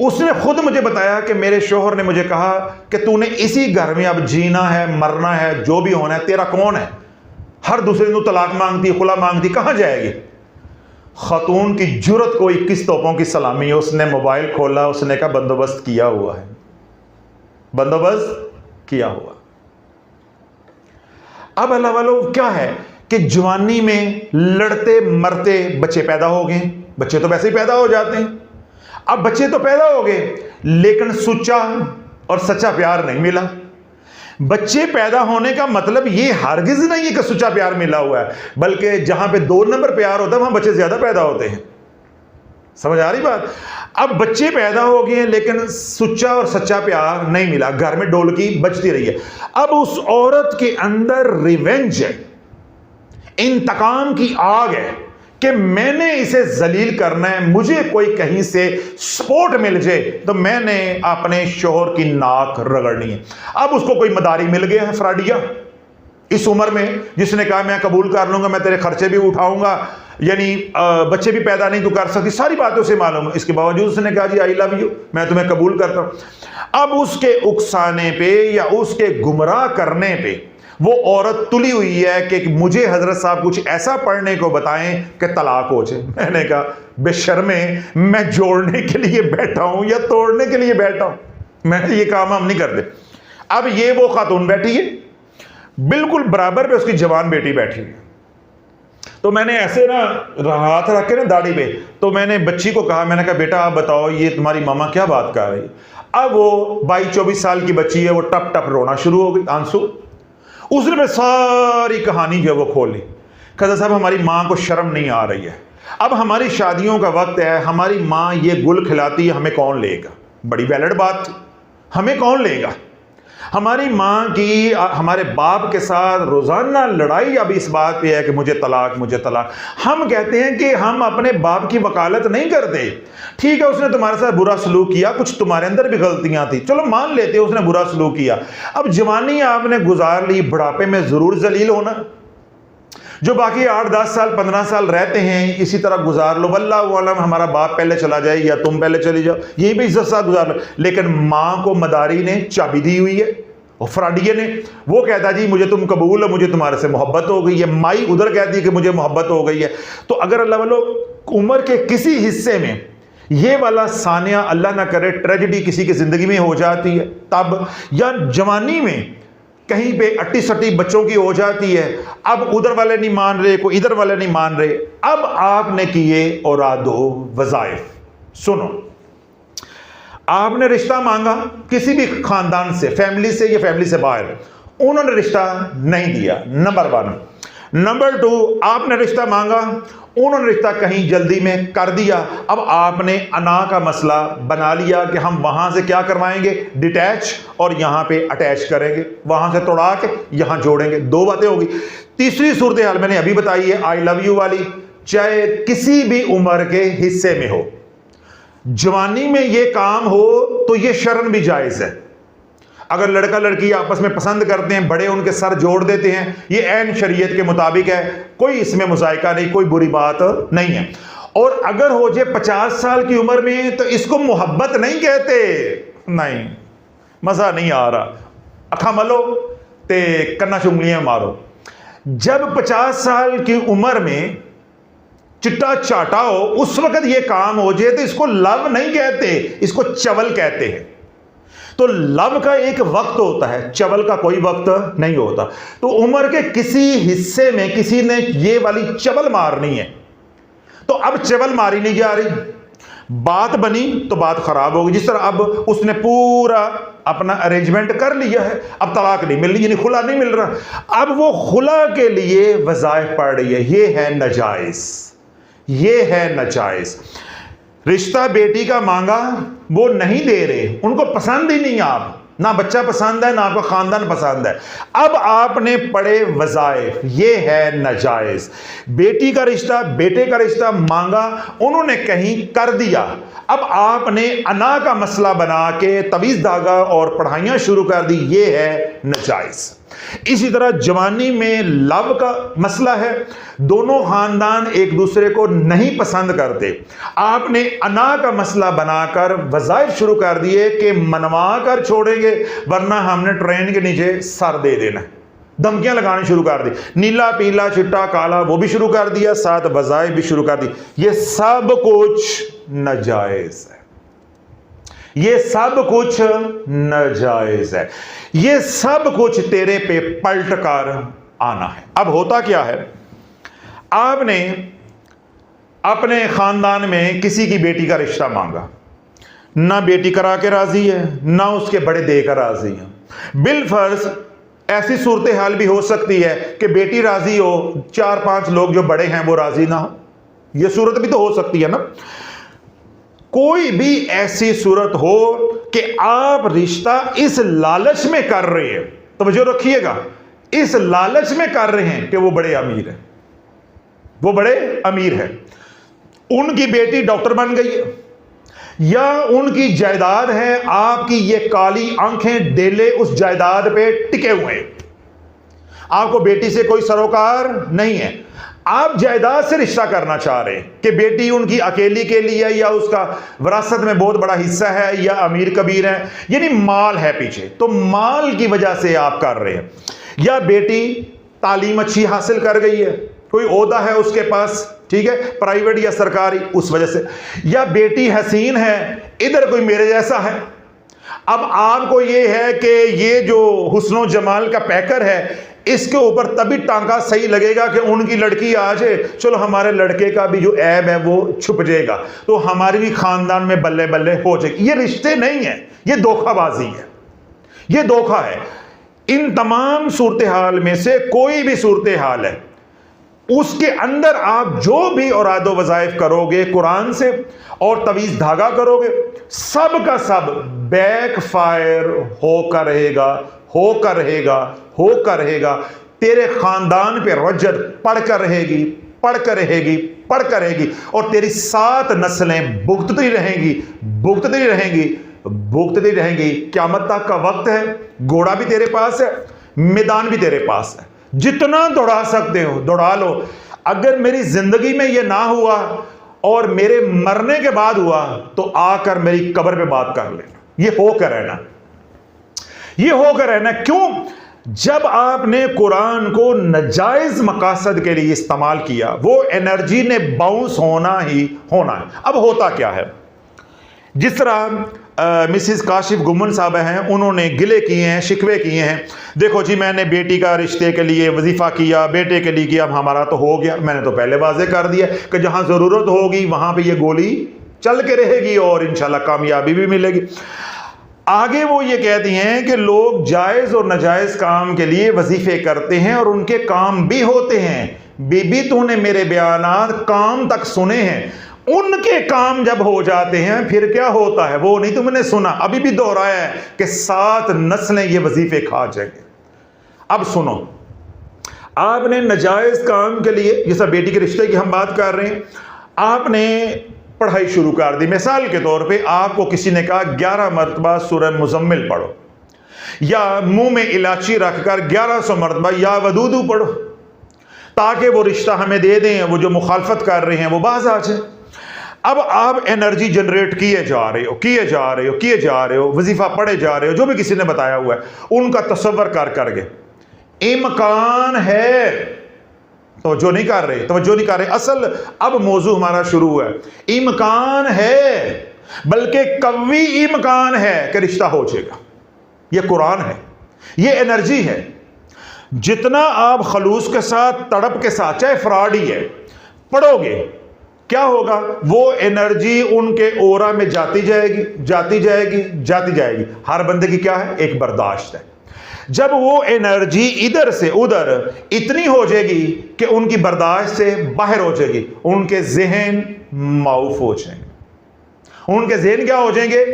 उसने खुद मुझे बताया कि मेरे शोहर ने मुझे कहा कि तूने इसी घर में अब जीना है, मरना है, जो भी होना है, तेरा कौन है? हर दूसरे दिन तलाक मांगती, खुला मांगती, कहां जाएगी? खातून की जुर्रत को 21 तोपों की सलामी है। उसने मोबाइल खोला, उसने कहा बंदोबस्त किया हुआ है, बंदोबस्त किया हुआ। अब अल्लाह वालों क्या है कि जवानी में लड़ते मरते बच्चे पैदा हो गए। बच्चे तो वैसे ही पैदा हो जाते हैं। अब बच्चे तो पैदा हो गए, लेकिन सच्चा और सच्चा प्यार नहीं मिला। बच्चे पैदा होने का मतलब ये हरगिज नहीं है कि सच्चा प्यार मिला हुआ है, बल्कि जहां पे 2 नंबर प्यार होता है वहां बच्चे ज्यादा पैदा होते हैं। समझ आ रही बात? अब बच्चे पैदा हो गए लेकिन सच्चा और सच्चा प्यार नहीं मिला, घर में ढोलकी बजती रही है। अब उस औरत के अंदर रिवेंज है, इंतकाम की आग है कि मैंने इसे जलील करना है। मुझे कोई कहीं से सपोर्ट मिल जाए तो मैंने अपने शोहर की नाक रगड़नी है। अब उसको कोई मदारी मिल गया है, फ्राडिया इस उम्र में, जिसने कहा मैं कबूल कर लूंगा, मैं तेरे खर्चे भी उठाऊंगा, यानी बच्चे भी पैदा नहीं तो कर सकती, सारी बातें उसे मालूम है। इसके बावजूद उसने कहा जी आई लव यू, मैं तुम्हें कबूल करता हूं। अब उसके उकसाने पे या उसके गुमराह करने पे वो औरत तुली हुई है कि मुझे हजरत साहब कुछ ऐसा पढ़ने को बताएं कि तलाक हो जाए। मैंने कहा बेशर्मे, मैं जोड़ने के लिए बैठा हूं या तोड़ने के लिए बैठा हूं? मैंने ये काम हम नहीं करते। अब ये वो खातून बैठी है, बिल्कुल बराबर पे उसकी जवान बेटी बैठी है। तो मैंने ऐसे ना हाथ रख के ना दाढ़ी पे, तो मैंने बच्ची को कहा, मैंने कहा बेटा आप बताओ ये तुम्हारी मामा क्या बात कर रही। अब वो 22-24 साल की बच्ची है, वो टप टप रोना शुरू हो गई, आंसू। उसने मैं सारी कहानी जो है वो खोल ली। कहता साहब हमारी माँ को शर्म नहीं आ रही है, अब हमारी शादियों का वक्त है, हमारी माँ ये गुल खिलाती है, हमें कौन लेगा? बड़ी वैलिड बात थी, हमें कौन लेगा? हमारी माँ की हमारे बाप के साथ रोजाना लड़ाई अब इस बात पे है कि मुझे तलाक मुझे तलाक। हम कहते हैं कि हम अपने बाप की वकालत नहीं करते। ठीक है, उसने तुम्हारे साथ बुरा सलूक किया, कुछ तुम्हारे अंदर भी गलतियां थी, चलो मान लेते उसने बुरा सलूक किया। अब जवानी आपने गुजार ली, बुढ़ापे में जरूर जलील होना। जो बाकी 8-10 साल 15 साल रहते हैं इसी तरह गुजार लो, वल्लाहु आलम हमारा बाप पहले चला जाए या तुम पहले चली जाओ, यही भी इज्जत साथ गुजार लो। लेकिन माँ को मदारी ने चाबी दी हुई है और फ्राडिये ने, वो कहता जी मुझे तुम कबूल है, मुझे तुम्हारे से मोहब्बत हो गई है। माई उधर कहती है कि मुझे मोहब्बत हो गई है। तो अगर अल्लाह वालों उम्र के किसी हिस्से में ये वाला सानिया अल्लाह ना करे ट्रेजेडी किसी की जिंदगी में हो जाती है तब, या जवानी में कहीं पे अट्टी सट्टी बच्चों की हो जाती है, अब उधर वाले नहीं मान रहे, कोई इधर वाले नहीं मान रहे, अब आपने किए औरादो वज़ाइफ। सुनो, आपने रिश्ता मांगा किसी भी खानदान से, फैमिली से या फैमिली से बाहर, उन्होंने रिश्ता नहीं दिया, नंबर 1। नंबर 2, आपने रिश्ता मांगा, उन्होंने रिश्ता कहीं जल्दी में कर दिया। अब आपने अना का मसला बना लिया कि हम वहां से क्या करवाएंगे, डिटैच, और यहां पे अटैच करेंगे, वहां से तोड़ा के यहां जोड़ेंगे। 2 बातें होगी। तीसरी सूरत हाल मैंने अभी बताई है, आई लव यू वाली, चाहे किसी भी उम्र के हिस्से में हो, जवानी में ये काम हो तो ये शर्म भी जायज है। अगर लड़का लड़की आपस में पसंद करते हैं, बड़े उनके सर जोड़ देते हैं, ये ऐन शरीयत के मुताबिक है, कोई इसमें मुज़ायका नहीं, कोई बुरी बात नहीं है। और अगर हो जाए 50 साल की उम्र में तो इसको मोहब्बत नहीं कहते, नहीं, मजा नहीं आ रहा, अखा मलो ते कन्ना चुंगलियां मारो। जब 50 साल की उम्र में चिट्टा चाटा हो, उस वक्त ये काम हो जाए तो इसको लव नहीं कहते, इसको चवल कहते हैं। तो लव का एक वक्त होता है, चवल का कोई वक्त नहीं होता। तो उम्र के किसी हिस्से में किसी ने ये वाली चवल मारनी है, तो अब चवल मारी नहीं जा रही, बात बनी तो बात खराब होगी। जिस तरह अब उसने पूरा अपना अरेंजमेंट कर लिया है, अब तलाक नहीं मिल रही, यानी खुला नहीं मिल रहा, अब वो खुला के लिए वज़ाइफ पड़ रही है, ये है नाजायज, ये है नाजायज। रिश्ता बेटी का मांगा, वो नहीं दे रहे, उनको पसंद ही नहीं, आप ना बच्चा पसंद है ना आपका खानदान पसंद है, अब आपने पड़े वज़ाइफ, ये है नाजायज। बेटी का रिश्ता बेटे का रिश्ता मांगा, उन्होंने कहीं कर दिया, अब आपने अना का मसला बना के तवीज़ धागा और पढ़ाइयाँ शुरू कर दी, ये है नाजायज। इसी तरह जवानी में लव का मसला है, दोनों खानदान एक दूसरे को नहीं पसंद करते, आपने अना का मसला बनाकर वज़ाइफ शुरू कर दिए कि मनवा कर छोड़ेंगे वरना हमने ट्रेन के नीचे सर दे देना, धमकियां लगानी शुरू कर दी, नीला पीला चिट्टा काला वो भी शुरू कर दिया, साथ वज़ाइफ भी शुरू कर दी। ये सब कुछ नाजायज है, ये सब कुछ नाजायज है, ये सब कुछ तेरे पे पलट कर आना है। अब होता क्या है, आपने अपने खानदान में किसी की बेटी का रिश्ता मांगा, ना बेटी करा के राजी है ना उसके बड़े देकर राजी हैं। बिलफर्ज ऐसी सूरत हाल भी हो सकती है कि बेटी राजी हो, 4-5 लोग जो बड़े हैं वो राजी ना हो, यह सूरत भी तो हो सकती है ना। कोई भी ऐसी सूरत हो कि आप रिश्ता इस लालच में कर रहे हैं, तो वजह रखिएगा, इस लालच में कर रहे हैं कि वो बड़े अमीर है, वो बड़े अमीर है, उनकी बेटी डॉक्टर बन गई है, या उनकी जायदाद है, आपकी ये काली आंखें डेले उस जायदाद पे टिके हुए हैं, आपको बेटी से कोई सरोकार नहीं है, आप जायदाद से रिश्ता करना चाह रहे हैं कि बेटी उनकी अकेली के लिए या उसका विरासत में बहुत बड़ा हिस्सा है या अमीर कबीर है, यानी माल है पीछे, तो माल की वजह से आप कर रहे हैं। या बेटी तालीम अच्छी हासिल कर गई है, कोई ओहदा है उसके पास, ठीक है, प्राइवेट या सरकारी, उस वजह से। या बेटी हसीन है, इधर कोई मेरे जैसा है, अब आपको ये है कि ये जो हुस्नो जमाल का पैकर है इसके ऊपर तभी टांका सही लगेगा कि उनकी लड़की आ जाए, चलो हमारे लड़के का भी जो ऐब है वो छुप जाएगा, तो हमारी भी खानदान में बल्ले बल्ले हो जाएगी। ये रिश्ते नहीं है, ये धोखाबाजी है, ये धोखा है। इन तमाम सूरत हाल में से कोई भी सूरत हाल है, उसके अंदर आप जो भी औरादो वज़ाइफ करोगे कुरान से और तवीज़ धागा करोगे, सब का सब बैक फायर होकर रहेगा, होकर रहेगा, होकर रहेगा। तेरे खानदान पे रज्जत पड़कर रहेगी, पड़कर रहेगी, पड़कर रहेगी, और तेरी 7 नस्लें भुगतती रहेंगी, भुगतती रहेंगी, भुगतती रहेंगी। क़यामत तक का वक्त है, घोड़ा भी तेरे पास है, मैदान भी तेरे पास है, जितना दौड़ा सकते हो दौड़ा लो। अगर मेरी जिंदगी में यह ना हुआ और मेरे मरने के बाद हुआ तो आकर मेरी कब्र पे बात कर लेना, ये होकर रहना, ये होकर रहना। क्यों? जब आपने कुरान को नाजायज मकासद के लिए इस्तेमाल किया, वो एनर्जी ने बाउंस होना ही होना है। अब होता क्या है, जिस तरह मिसिस काशिफ गुमन साहब हैं, उन्होंने गिले किए हैं, शिकवे किए हैं, देखो जी मैंने बेटी का रिश्ते के लिए वजीफ़ा किया, बेटे के लिए किया, अब हमारा तो हो गया। मैंने तो पहले वाजे कर दिया कि जहाँ ज़रूरत होगी वहाँ पे ये गोली चल के रहेगी और इंशाल्लाह कामयाबी भी मिलेगी। आगे वो ये कहती हैं कि लोग जायज़ और नाजायज़ काम के लिए वजीफ़े करते हैं और उनके काम भी होते हैं। बीबी तूने मेरे बयानात काम तक सुने हैं, उनके काम जब हो जाते हैं फिर क्या होता है वो नहीं तुमने सुना। अभी भी दोहराया है कि 7 नस्लें ये वजीफे खा जाएंगे। अब सुनो, आपने नाजायज काम के लिए, जैसा बेटी के रिश्ते की हम बात कर रहे हैं, आपने पढ़ाई शुरू कर दी। मिसाल के तौर पे आपको किसी ने कहा 11 मरतबा सूरह मुज़म्मिल पढ़ो, या मुंह में इलायची रखकर 1100 मरतबा या वदूदू पढ़ो, ताकि वो रिश्ता हमें दे दें, वो जो मुखालफत कर रहे हैं वो बाज आ जाए। अब आप एनर्जी जनरेट किए जा रहे हो, वजीफा पढ़े जा रहे हो, जो भी किसी ने बताया हुआ है उनका तसव्वुर कर करके इम्कान है, तवज्जो नहीं कर रहे। असल अब मौजू हमारा शुरू हुआ है। इम्कान है, बल्कि कवी इम्कान है कि रिश्ता हो जाएगा। ये कुरान है, ये एनर्जी है। जितना आप खलूस के साथ, तड़प के साथ, चाहे फ्रॉड ही है, पढ़ोगे, क्या होगा, वो एनर्जी उनके ओरा में जाती जाएगी। हर बंदे की क्या है, एक बर्दाश्त है। जब वो एनर्जी इधर से उधर इतनी हो जाएगी कि उनकी बर्दाश्त से बाहर हो जाएगी, उनके जहन माऊफ हो जाएंगे। उनके जहन क्या हो जाएंगे,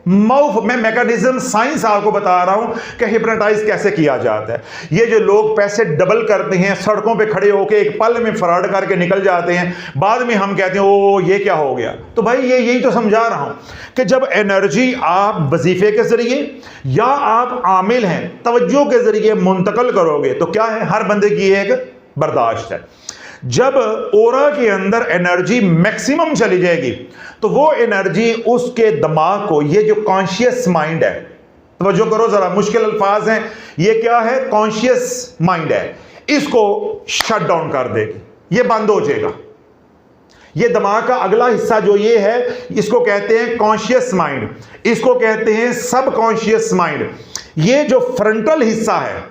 माउफ। मैं मैकेनिज्म साइंस आपको बता रहा हूं कि हिप्नोटाइज कैसे किया जाता है। ये जो लोग पैसे डबल करते हैं, सड़कों पे खड़े होकर एक पल में फ्रॉड करके निकल जाते हैं, बाद में हम कहते हैं ओ ये क्या हो गया। तो भाई ये यही तो समझा रहा हूं कि जब एनर्जी आप वजीफे के जरिए या आप आमिल हैं तवज्जो के जरिए मुंतकल करोगे तो क्या है, हर बंदे की एक बर्दाश्त है। जब ओरा के अंदर एनर्जी मैक्सिमम चली जाएगी तो वो एनर्जी उसके दिमाग को, ये जो कॉन्शियस माइंड है, तो जो करो जरा, मुश्किल अल्फाज हैं, ये क्या है, कॉन्शियस माइंड है, इसको शट डाउन कर देगी, ये बंद हो जाएगा। ये दिमाग का अगला हिस्सा जो ये है, इसको कहते हैं कॉन्शियस माइंड, इसको कहते हैं सब कॉन्शियस माइंड। ये जो फ्रंटल हिस्सा है,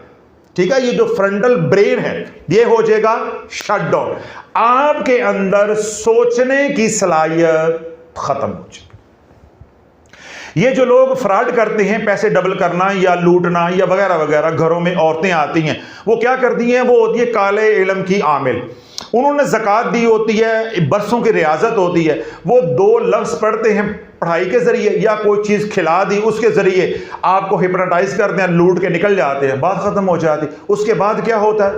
ठीक है, ये जो फ्रंटल ब्रेन है, ये हो जाएगा शट डाउन। आपके अंदर सोचने की सलाहियत खत्म हो जाएगी। ये जो लोग फ्रॉड करते हैं, पैसे डबल करना या लूटना या वगैरह वगैरह, घरों में औरतें आती हैं, वो क्या करती हैं, वो होती है काले इल्म की आमिल। उन्होंने ज़कात दी होती है, बरसों की रियाजत होती है, वो 2 लफ्ज़ पढ़ते हैं पढ़ाई के जरिए या कोई चीज़ खिला दी उसके जरिए, आपको हिप्नोटाइज करते हैं, लूट के निकल जाते हैं, बात ख़त्म हो जाती। उसके बाद क्या होता है,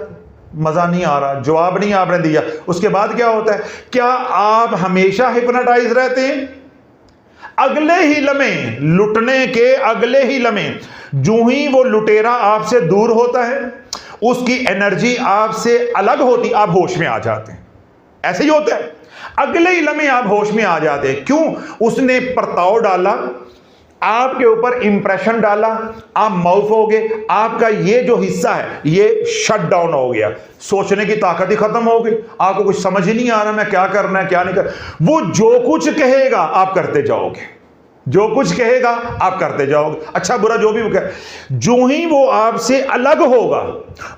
मज़ा नहीं आ रहा, जवाब नहीं आपने दिया, उसके बाद क्या होता है, क्या आप हमेशा हिप्नोटाइज रहते हैं? अगले ही लम्हे, लुटने के अगले ही लम्हे, जो ही वो लुटेरा आपसे दूर होता है, उसकी एनर्जी आपसे अलग होती, आप होश में आ जाते हैं। ऐसे ही होता है, अगले ही लम्हे आप होश में आ जाते हैं। क्यों? उसने परताव डाला, आपके ऊपर इंप्रेशन डाला, आप माउफ हो गए, आपका ये जो हिस्सा है ये शट डाउन हो गया, सोचने की ताकत ही खत्म हो गई, आपको कुछ समझ ही नहीं आ रहा मैं क्या करना है क्या नहीं कर। वो जो कुछ कहेगा आप करते जाओगे, जो कुछ कहेगा आप करते जाओगे, अच्छा बुरा जो भी वो कहे, जो ही वो आपसे अलग होगा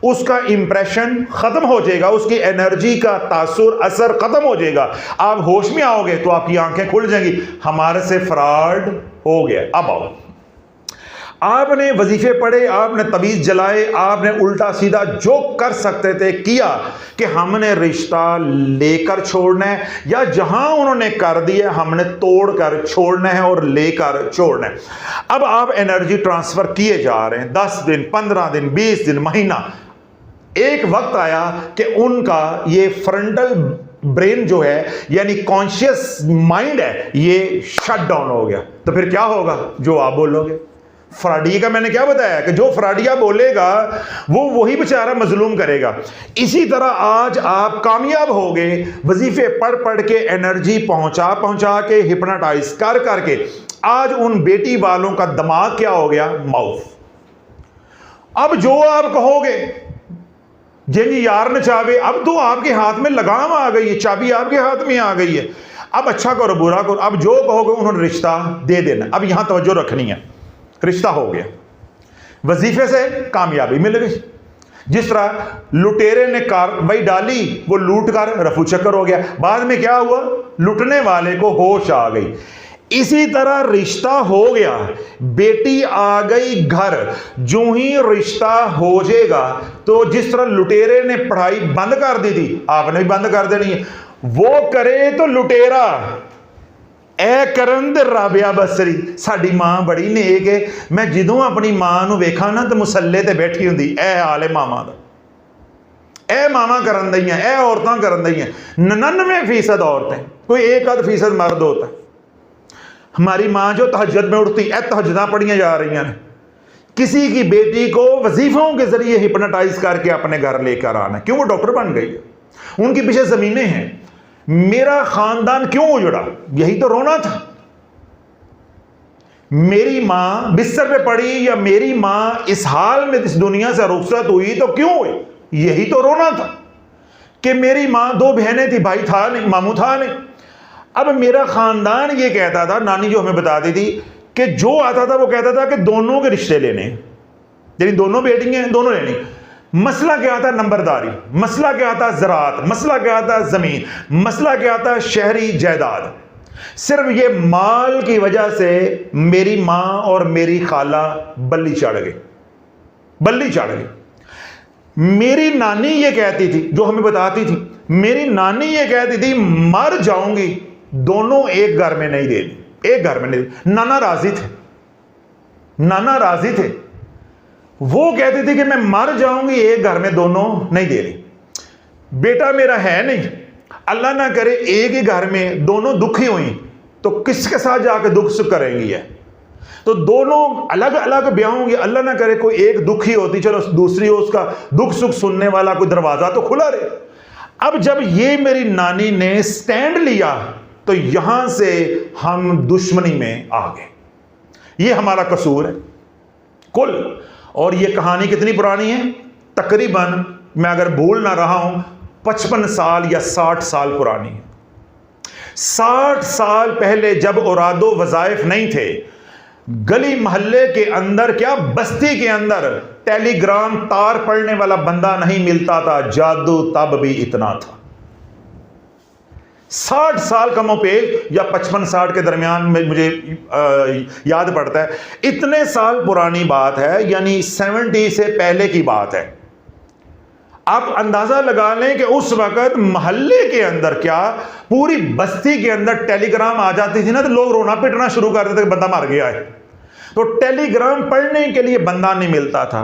उसका इंप्रेशन खत्म हो जाएगा, उसकी एनर्जी का तासुर असर खत्म हो जाएगा, आप होश में आओगे तो आपकी आंखें खुल जाएंगी, हमारे से फ्रॉड हो गया। अब आओ, आपने वजीफे पढ़े, आपने तवीज़ जलाए, आपने उल्टा सीधा जो कर सकते थे किया कि हमने रिश्ता लेकर छोड़ना है, या जहां उन्होंने कर दिया हमने तोड़कर छोड़ना है और लेकर छोड़ना है। अब आप एनर्जी ट्रांसफर किए जा रहे हैं, 10 दिन, 15 दिन, 20 दिन, महीना। एक वक्त आया कि उनका ये फ्रंटल ब्रेन जो है यानी कॉन्शियस माइंड है, ये शट डाउन हो गया। तो फिर क्या होगा, जो आप बोलोगे। फ्राडिया का मैंने क्या बताया कि जो फ्राडिया बोलेगा वो वही बेचारा मजलूम करेगा। इसी तरह आज आप कामयाब हो गए, वजीफे पढ़ पढ़ के, एनर्जी पहुंचा के, हिप्नोटाइज कर करके, आज उन बेटी वालों का दिमाग क्या हो गया, माउफ। अब जो आप कहोगे जिन यार न चावे, अब तो आपके हाथ में लगाम आ गई है, चाबी आपके हाथ में आ गई है। अब अच्छा करो बुरा करो, अब जो कहोगे उन्होंने रिश्ता दे देना। अब यहां तवज्जो रखनी है, रिश्ता हो गया, वजीफे से कामयाबी मिल गई। जिस तरह लुटेरे ने कार्रवाई डाली, वो लूट कर रफू चक्कर हो गया, बाद में क्या हुआ, लुटने वाले को होश आ गई। इसी तरह रिश्ता हो गया, बेटी आ गई घर, जो ही रिश्ता हो जाएगा तो जिस तरह लुटेरे ने पढ़ाई बंद कर दी थी, आपने भी बंद कर देनी है। वो करे तो लुटेरा, ए करन दे राबिया बसरी। साडी मां बड़ी नेक है, मैं जदों अपनी मां नूं वेखां ना तो मुसल्ले ते बैठी हुंदी, ए हाल है मामा दा, ए मामा करन दईयां, ए औरतां करन दईयां। 99% औरतें, कोई 1% मर्द होता है। हमारी मां जो तहज्जुद में उठती, ए तहज्जुदां पढ़ियां जा रही हैं। किसी की बेटी को वजीफों के जरिए हिप्नोटाइज करके अपने घर लेकर आना, क्यों? वो डॉक्टर बन गई है, उनके पीछे जमीनें हैं। मेरा खानदान क्यों उजड़ा? यही तो रोना था। मेरी मां बिस्तर पे पड़ी या मेरी मां इस हाल में इस दुनिया से रुखसत हुई तो क्यों हुई? यही तो रोना था कि मेरी मां 2 बहनें थी, भाई था नहीं, मामू था नहीं। अब मेरा खानदान ये कहता था, नानी जो हमें बताती थी कि जो आता था वो कहता था कि दोनों के रिश्ते लेने, यानी दोनों बेटियां हैं, दोनों लेनी। मसला क्या था? नंबरदारी। मसला क्या था? ज़राअत। मसला क्या था? ज़मीन। मसला क्या था? शहरी जायदाद। सिर्फ ये माल की वजह से मेरी मां और मेरी खाला बल्ली चढ़ गई, बल्ली चढ़ गई। मेरी नानी ये कहती थी, जो हमें बताती थी, मेरी नानी ये कहती थी मर जाऊंगी, दोनों एक घर में नहीं देनी, एक घर में नहीं। नाना राजी थे, नाना राजी थे। वो कहती थी कि मैं मर जाऊंगी, एक घर में दोनों नहीं दे रही। बेटा मेरा है नहीं, अल्लाह ना करे एक ही घर में दोनों दुखी हुई तो किसके साथ जाकर दुख सुख करेंगी है? तो दोनों अलग अलग ब्याह होंगे, अल्लाह ना करे कोई एक दुखी होती, चलो दूसरी हो, उसका दुख सुख सुनने वाला कोई दरवाजा तो खुला रहे। अब जब ये मेरी नानी ने स्टैंड लिया तो यहां से हम दुश्मनी में आ गए। ये हमारा कसूर है कुल। और ये कहानी कितनी पुरानी है? तकरीबन, मैं अगर भूल ना रहा हूं, 55 साल या 60 साल पुरानी है। 60 साल पहले जब औरादो वज़ाइफ नहीं थे, गली मोहल्ले के अंदर, क्या बस्ती के अंदर टेलीग्राम तार पढ़ने वाला बंदा नहीं मिलता था, जादू तब भी इतना था। 60 साल कमो पे या 55-60 के दरमियान में मुझे याद पड़ता है, इतने साल पुरानी बात है, यानी 70 से पहले की बात है। आप अंदाजा लगा लें कि उस वक्त मोहल्ले के अंदर, क्या पूरी बस्ती के अंदर टेलीग्राम आ जाती थी ना, तो लोग रोना पिटना शुरू कर देते कि बंदा मर गया है। तो टेलीग्राम पढ़ने के लिए बंदा नहीं मिलता था,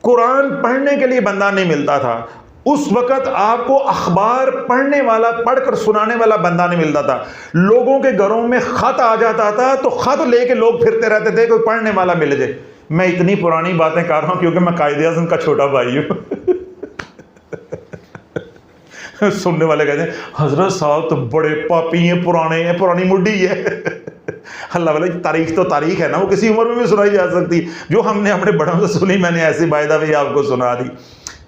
कुरान पढ़ने के लिए बंदा नहीं मिलता था। उस वक्त आपको अखबार पढ़ने वाला, पढ़कर सुनाने वाला बंदा नहीं मिलता था। लोगों के घरों में खत आ जाता था तो खत लेके लोग फिरते रहते थे, कोई पढ़ने वाला मिल जाए। मैं इतनी पुरानी बातें कर रहा हूं क्योंकि मैं कायदे आज़म का छोटा भाई हूं। सुनने वाले कहते हैं हजरत साहब तो बड़े पापी हैं, पुराने हैं, पुरानी मुड्डी है। अल्लाह वाला, तारीख तो तारीख है ना, वो किसी उम्र में भी सुनाई जा सकती। जो हमने अपने बड़ों से सुनी, मैंने ऐसी बायदा भी आपको सुना दी।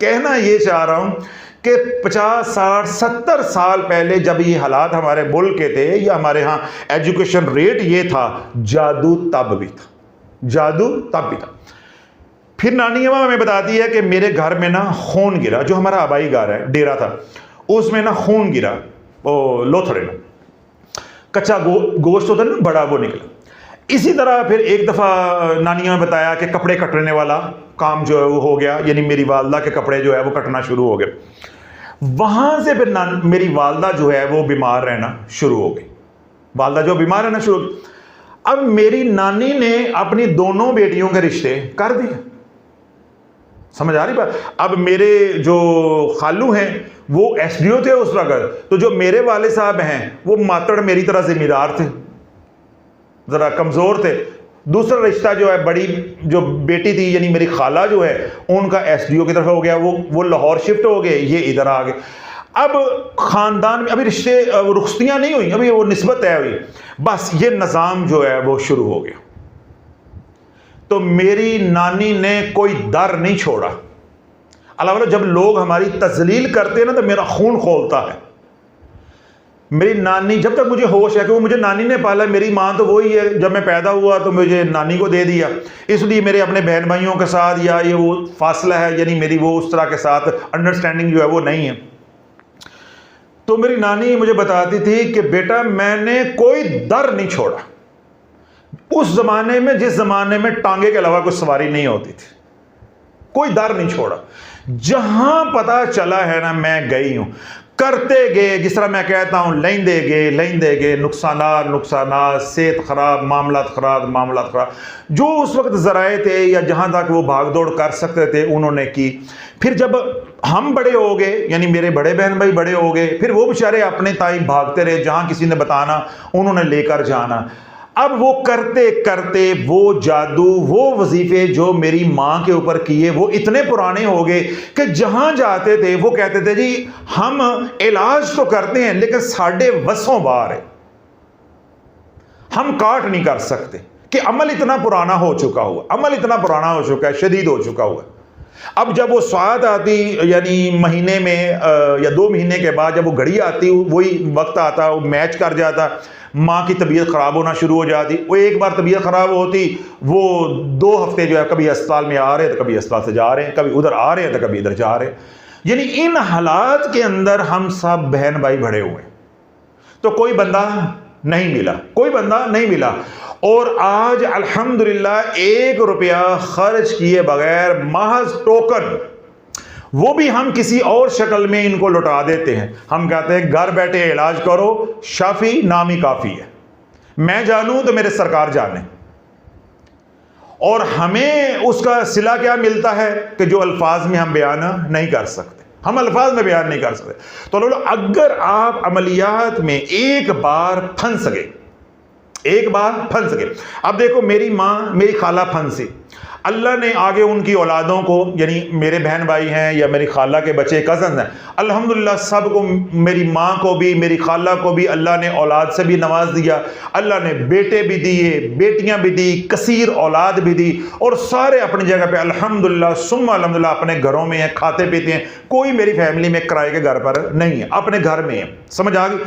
कहना ये चाह रहा हूं कि 50, 60, 70 साल पहले जब ये हालात हमारे मुल्क के थे, या हमारे यहाँ एजुकेशन रेट ये था, जादू तब भी था, जादू तब भी था। फिर नानी अम्मा हमें बताती है कि मेरे घर में ना खून गिरा, जो हमारा आबाई घर है, डेरा था, उसमें ना खून गिरा, वो लोथड़े में कच्चा गोश्त होता है ना बड़ा, वो निकला। इसी तरह फिर एक दफ़ा नानिया ने बताया कि कपड़े कटने वाला काम जो है वो हो गया, यानी मेरी वालदा के कपड़े जो है वो कटना शुरू हो गए। वहां से फिर मेरी वालदा जो है वो बीमार रहना शुरू हो गई, वालदा जो बीमार रहना शुरू हो गई। अब मेरी नानी ने अपनी दोनों बेटियों के रिश्ते कर दिए। समझ आ रही बात? अब मेरे जो खालू हैं वो एसडीओ थे उस वक्त, तो जो मेरे वाले साहब हैं वो मातड़ मेरी तरह जिम्मेदार थे, जरा कमजोर थे। दूसरा रिश्ता जो है, बड़ी जो बेटी थी यानी मेरी खाला जो है, उनका एसडीओ की तरफ हो गया, वो लाहौर शिफ्ट हो गए, ये इधर आ गए। अब खानदान में अभी रिश्ते, रुखसतियां नहीं हुई, अभी वो निस्बत तय हुई, बस ये निज़ाम जो है वो शुरू हो गया। तो मेरी नानी ने कोई दर नहीं छोड़ा। अल्लाह वाला, जब लोग हमारी तजलील करते हैं ना तो मेरा खून खोलता है। मेरी नानी, जब तक मुझे होश है कि वो मुझे नानी ने पाला, मेरी माँ तो वही है, जब मैं पैदा हुआ तो मुझे नानी को दे दिया, इसलिए मेरे अपने बहन भाइयों के साथ या ये वो फासला है, यानी मेरी वो उस तरह के साथ अंडरस्टैंडिंग जो है वो नहीं है। तो मेरी नानी मुझे बताती थी कि बेटा मैंने कोई दर नहीं छोड़ा। उस जमाने में, जिस जमाने में टांगे के अलावा कोई सवारी नहीं होती थी, कोई दर नहीं छोड़ा। जहां पता चला है ना, मैं गई हूं, करते गए, जिस तरह मैं कहता हूं, लेंदे गए, नुकसानात, सेहत खराब, मामलात खराब, जो उस वक्त जराए थे या जहां तक वो भाग दौड़ कर सकते थे उन्होंने की। फिर जब हम बड़े हो गए, यानी मेरे बड़े बहन भाई बड़े हो गए, फिर वो बेचारे अपने ताई भागते रहे, जहां किसी ने बताना उन्होंने लेकर जाना। अब वो करते करते वो जादू, वो वजीफे जो मेरी माँ के ऊपर किए, वो इतने पुराने हो गए कि जहां जाते थे वो कहते थे जी हम इलाज तो करते हैं लेकिन साढ़े वसों बाहर है, हम काट नहीं कर सकते, कि अमल इतना पुराना हो चुका हुआ, अमल इतना पुराना हो चुका है, शदीद हो चुका हुआ। अब जब वो स्वाद आती, यानी महीने में या 2 महीने के बाद जब वो घड़ी आती, वही वक्त आता, वो मैच कर जाता, माँ की तबीयत ख़राब होना शुरू हो जाती। वो एक बार तबीयत ख़राब होती, वो 2 हफ्ते जो है कभी अस्पताल में आ रहे हैं तो कभी अस्पताल से जा रहे हैं, कभी उधर आ रहे हैं तो कभी इधर जा रहे हैं। यानी इन हालात के अंदर हम सब बहन भाई भरे हुए, तो कोई बंदा नहीं मिला, कोई बंदा नहीं मिला। और आज अल्हम्दुलिल्लाह 1 रुपया खर्च किए बगैर महज टोकन, वो भी हम किसी और शक्ल में इनको लौटा देते हैं। हम कहते हैं घर बैठे इलाज करो, शाफी नाम ही काफी है, मैं जानूं तो मेरे सरकार जाने। और हमें उसका सिला क्या मिलता है कि जो अल्फाज में हम बयान नहीं कर सकते, हम अल्फाज में बयान नहीं कर सकते। तो लोग, अगर आप अमलियात में एक बार फंस गए, अब देखो मेरी माँ, मेरी खाला फंसी, अल्लाह ने आगे उनकी औलादों को, यानी मेरे बहन भाई हैं या मेरी खाला के बच्चे कज़न हैं, अल्हम्दुलिल्लाह सबको, मेरी माँ को भी मेरी खाला को भी अल्लाह ने औलाद से भी नवाज दिया। अल्लाह ने बेटे भी दिए, बेटियां भी दी, कसीर औलाद भी दी, और सारे अपनी जगह पे अल्हम्दुलिल्लाह सुम्मा अल्हम्दुलिल्लाह अपने घरों में हैं, खाते पीते हैं। कोई मेरी फैमिली में किराए के घर पर नहीं है, अपने घर में है। समझ आ गई?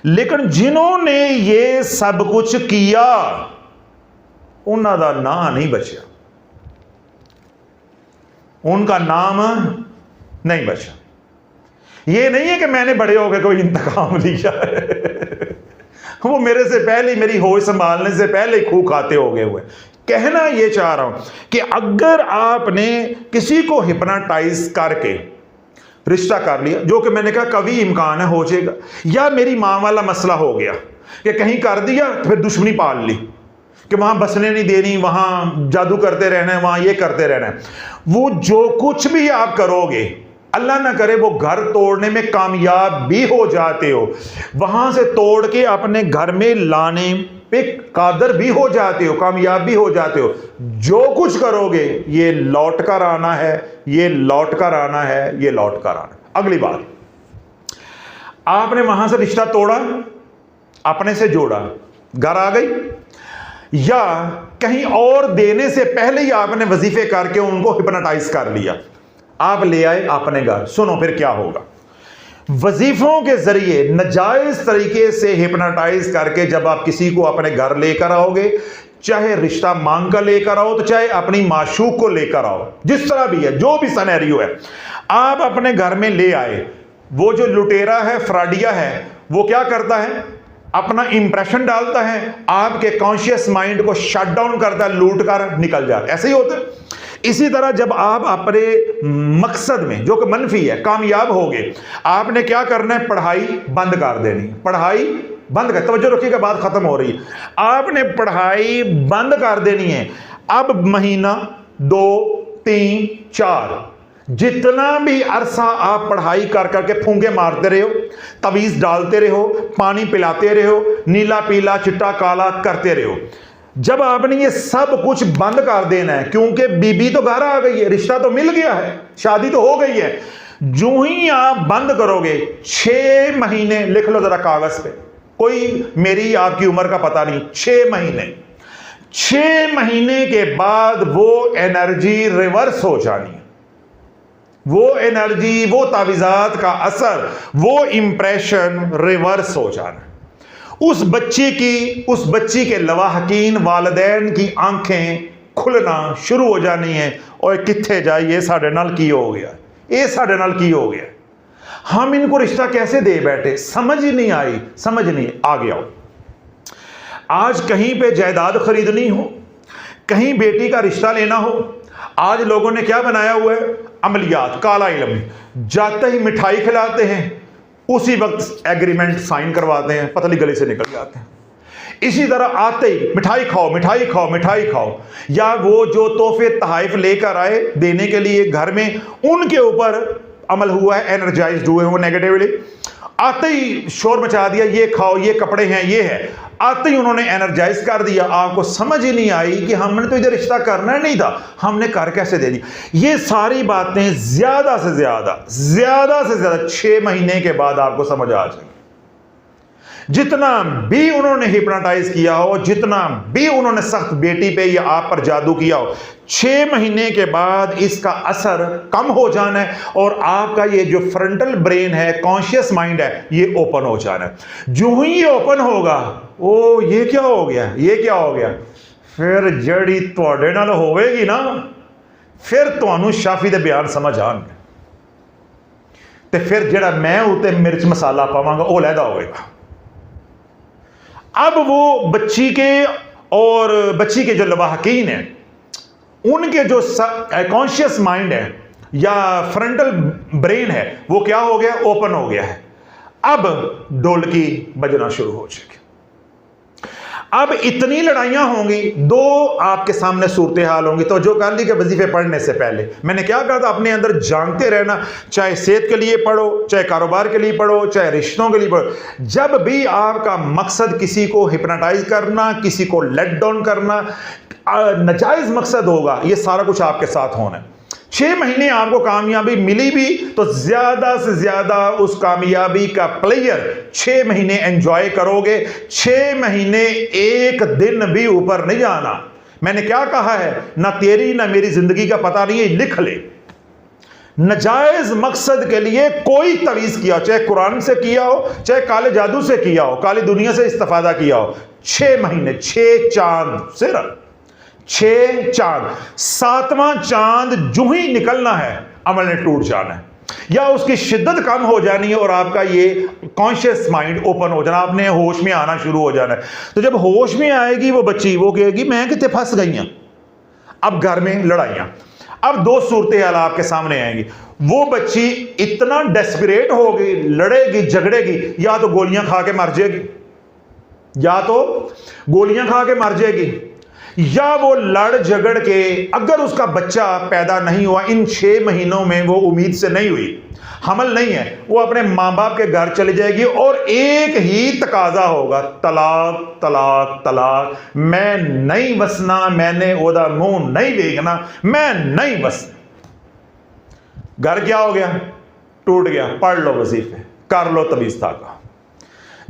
लेकिन जिन्होंने ये सब कुछ किया उन्हों का नाम नहीं बचा, उनका नाम नहीं बचा। ये नहीं है कि मैंने बड़े हो गए कोई इंतकाम लिया वो मेरे से पहले, मेरी होश संभालने से पहले ही खूब खाते हो गए हुए। कहना ये चाह रहा हूं कि अगर आपने किसी को हिप्नोटाइज करके रिश्ता कर लिया, जो कि मैंने कहा कभी इम्कान है हो जाएगा, या मेरी मां वाला मसला हो गया कि कहीं कर दिया तो फिर दुश्मनी पाल ली कि वहां बसने नहीं देनी, वहां जादू करते रहना है, वहां ये करते रहना है, वो जो कुछ भी आप करोगे, अल्लाह ना करे वो घर तोड़ने में कामयाब भी हो जाते हो, वहां से तोड़ के अपने घर में लाने पे कादर भी हो जाते हो, कामयाब भी हो जाते हो, जो कुछ करोगे ये लौट कर आना है, ये लौट कर आना है, ये लौट कर आना। अगली बात, आपने वहां से रिश्ता तोड़ा, अपने से जोड़ा, घर आ गई, या कहीं और देने से पहले ही आपने वजीफे करके उनको हिप्नोटाइज कर लिया, आप ले आए अपने घर। सुनो फिर क्या होगा। वजीफों के जरिए नाजायज तरीके से हिप्नोटाइज करके जब आप किसी को अपने घर लेकर आओगे, चाहे रिश्ता मांग कर लेकर आओ, तो चाहे अपनी माशूक को लेकर आओ, जिस तरह भी है, जो भी सिनेरियो है, आप अपने घर में ले आए, वो जो लुटेरा है, फ्रॉडिया है, वो क्या करता है, अपना इंप्रेशन डालता है, आपके कॉन्शियस माइंड को शट डाउन करता है, लूट कर निकल जाता है। ऐसे ही होता है। इसी तरह जब आप अपने मकसद में जो कि मनफी है कामयाब हो गए, आपने क्या करना है, पढ़ाई बंद कर देनी, पढ़ाई बंद कर, तवज्जो रखिएगा, बात खत्म हो रही है, आपने पढ़ाई बंद कर देनी है। अब महीना 2 3 4 जितना भी अरसा आप पढ़ाई कर करके फूंगे मारते रहो, तवीज डालते रहो, पानी पिलाते रहो, नीला पीला चिट्टा काला करते रहो, जब आपने ये सब कुछ बंद कर देना है, क्योंकि बीबी तो घर आ गई है, रिश्ता तो मिल गया है, शादी तो हो गई है, जो ही आप बंद करोगे 6 महीने, लिख लो जरा कागज पे, कोई मेरी आपकी उम्र का पता नहीं, 6 महीने के बाद वो एनर्जी रिवर्स हो जानी है, वो एनर्जी, वो तावीज़ात का असर, वो इंप्रेशन रिवर्स हो जाना। उस बच्ची के लवाहकीन वालिदैन की आंखें खुलना शुरू हो जानी है। और कित्थे जाइए साढ़े नाल की हो गया, ये साढ़े नाल की हो गया, हम इनको रिश्ता कैसे दे बैठे, समझ ही नहीं आई, समझ नहीं आ गया। आज कहीं पे जायदाद खरीदनी हो, कहीं बेटी का रिश्ता लेना हो, आज लोगों ने क्या बनाया हुआ है, अमलियात, काला इल्म। जाते ही मिठाई खिलाते हैं, उसी वक्त एग्रीमेंट साइन करवाते हैं, पतली गली से निकल जाते हैं। इसी तरह आते ही मिठाई खाओ, मिठाई खाओ, मिठाई खाओ, या वो जो तोहफे तहाइफ लेकर आए देने के लिए घर में, उनके ऊपर अमल हुआ है, एनर्जाइज्ड हुए वो नेगेटिवली। आते ही शोर मचा दिया, ये खाओ, ये कपड़े हैं, ये है, आते ही उन्होंने एनर्जाइज कर दिया। आपको समझ ही नहीं आई कि हमने तो इधर रिश्ता करना नहीं था, हमने कर कैसे दे दिया। ये सारी बातें ज्यादा से ज्यादा 6 महीने के बाद आपको समझ आ जाएगी। जितना भी उन्होंने हिप्नोटाइज किया हो, जितना भी उन्होंने सख्त बेटी पे या आप पर जादू किया हो, 6 महीने के बाद इसका असर कम हो जाना है और आपका ये जो फ्रंटल ब्रेन है, कॉन्शियस माइंड है, ये ओपन हो जाना है। जो ही ये ओपन होगा, ओ ये क्या हो गया, ये क्या हो गया, फिर जड़ी तुहाडे नाल होवेगी ना, फिर तुहानू शाफी दे बयान समझ आएंगे, ते फिर जेड़ा मैं उते मिर्च मसाला पावांगा वो लैदा होएगा। अब वो बच्ची के जो लवाहकीन है, उनके जो कॉन्शियस माइंड है या फ्रंटल ब्रेन है, वो क्या हो गया, ओपन हो गया है। अब ढोलकी बजना शुरू हो जाएगी। अब इतनी लड़ाइयां होंगी, दो आपके सामने सूरत हाल होंगी। तो जो कर ली कि वजीफे पढ़ने से पहले मैंने क्या कहा था, अपने अंदर जानते रहना, चाहे सेहत के लिए पढ़ो, चाहे कारोबार के लिए पढ़ो, चाहे रिश्तों के लिए पढ़ो। जब भी आपका मकसद किसी को हिप्नोटाइज करना, किसी को लेट डाउन करना, नाजायज मकसद होगा, ये सारा कुछ आपके साथ होना है। 6 महीने आपको कामयाबी मिली भी तो ज्यादा से ज्यादा उस कामयाबी का प्लेयर 6 महीने एंजॉय करोगे। 6 महीने एक दिन भी ऊपर नहीं जाना। मैंने क्या कहा है, ना तेरी ना मेरी जिंदगी का पता नहीं है, लिख ले। नजायज मकसद के लिए कोई तवीज किया, चाहे कुरान से किया हो, चाहे काले जादू से किया हो, काली दुनिया से इस्तेफादा किया हो, 6 महीने, 6 चांद, सिर्फ 6 चांद, 7वां चांद जो ही निकलना है, अमल ने टूट जाना है या उसकी शिद्दत कम हो जानी है और आपका ये कॉन्शियस माइंड ओपन हो जाना, आपने होश में आना शुरू हो जाना है। तो जब होश में आएगी वो बच्ची, वो कहेगी मैं कितने फंस गई हूं। अब घर में लड़ाइयां, अब 2 सूरतें हाल आपके सामने आएंगी। वो बच्ची इतना डेस्परेट होगी, लड़ेगी, झगड़ेगी, या तो गोलियां खा के मर जाएगी, या तो गोलियां खा के मर जाएगी, या वो लड़ झगड़ के, अगर उसका बच्चा पैदा नहीं हुआ इन 6 महीनों में, वो उम्मीद से नहीं हुई, हमल नहीं है, वो अपने मां बाप के घर चली जाएगी और एक ही तकाजा होगा, तलाक तलाक तलाक। मैं नहीं बसना, मैंने ओदा मुंह नहीं देखना, मैं नहीं बसना। घर क्या हो गया, टूट गया। पढ़ लो वजीफे, कर लो तबीज ताका।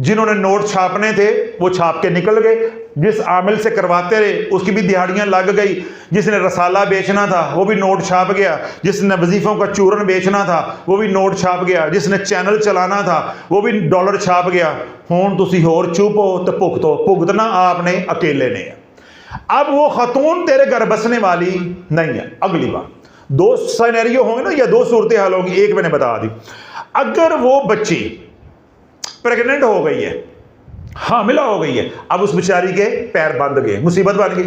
जिन्होंने नोट छापने थे वो छाप के निकल गए, जिस आमिल से करवाते रहे उसकी भी दिहाड़ियां लग गई, जिसने रसाला बेचना था वो भी नोट छाप गया, जिसने वजीफों का चूरन बेचना था वो भी नोट छाप गया, जिसने चैनल चलाना था वो भी डॉलर छाप गया। हुण तुसी होर चुप हो तो भुगतो, भुगतना आपने अकेले ने है। अब वो खतून तेरे घर बसने वाली नहीं है। अगली बार 2 सिनेरियो होंगे ना, या 2 सूरतें हाल होंगी, एक मैंने बता दी। अगर वो बच्ची प्रेग्नेंट हो गई है, हामिला हो गई है, अब उस बेचारी के पैर बंध गए, मुसीबत बन गई,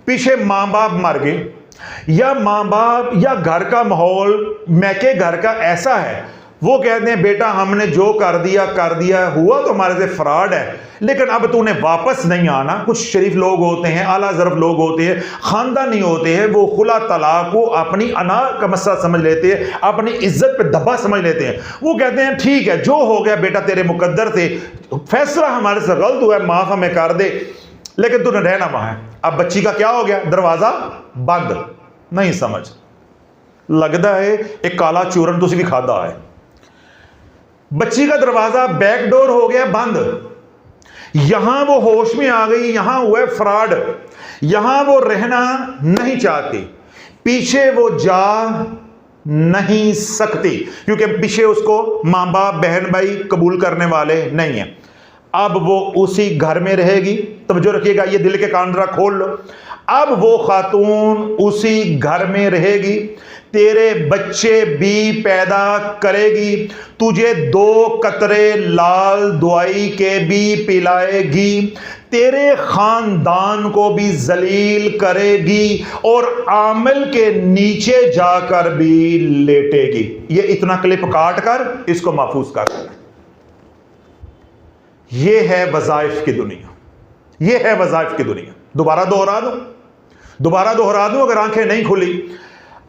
पीछे मां बाप मर गए, या मां बाप या घर का माहौल, मैके घर का ऐसा है, वो कहते हैं बेटा हमने जो कर दिया, हुआ तो हमारे से फ्रॉड है, लेकिन अब तूने वापस नहीं आना। कुछ शरीफ लोग होते हैं, आला ज़रफ़ लोग होते हैं, खानदानी होते हैं, वो खुला तलाक को अपनी अना का मसला समझ लेते हैं, अपनी इज्जत पे धब्बा समझ लेते हैं। वो कहते हैं ठीक है, जो हो गया बेटा तेरे मुकद्दर थे, फैसला हमारे से गलत हुआ है, माफ हमें कर दे, लेकिन तूने रहना वहां है। अब बच्ची का क्या हो गया, दरवाजा बंद, नहीं समझ लगता है एक काला चूरन तुसी भी खादा है। बच्ची का दरवाजा बैक डोर हो गया बंद, यहां वो होश में आ गई, यहां हुआ फ्रॉड, यहां वो रहना नहीं चाहती, पीछे वो जा नहीं सकती, क्योंकि पीछे उसको मां बाप बहन भाई कबूल करने वाले नहीं है। अब वो उसी घर में रहेगी। तवज्जो रखिएगा, ये दिल के कान जरा खोल लो। अब वो खातून उसी घर में रहेगी, तेरे बच्चे भी पैदा करेगी, तुझे 2 कतरे लाल दुआई के भी पिलाएगी, तेरे खानदान को भी जलील करेगी और आमिल के नीचे जाकर भी लेटेगी। ये इतना क्लिप काट कर इसको महफूज कर। ये है वज़ाइफ की दुनिया, ये है वज़ाइफ की दुनिया। दोबारा दोहरा दूं अगर आंखें नहीं खुली।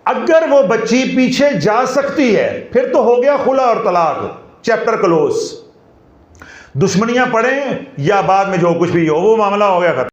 अगर वो बच्ची पीछे जा सकती है फिर तो हो गया खुला और तलाक, चैप्टर क्लोज। दुश्मनियां पड़े या बाद में जो कुछ भी हो वो मामला हो गया खत्म।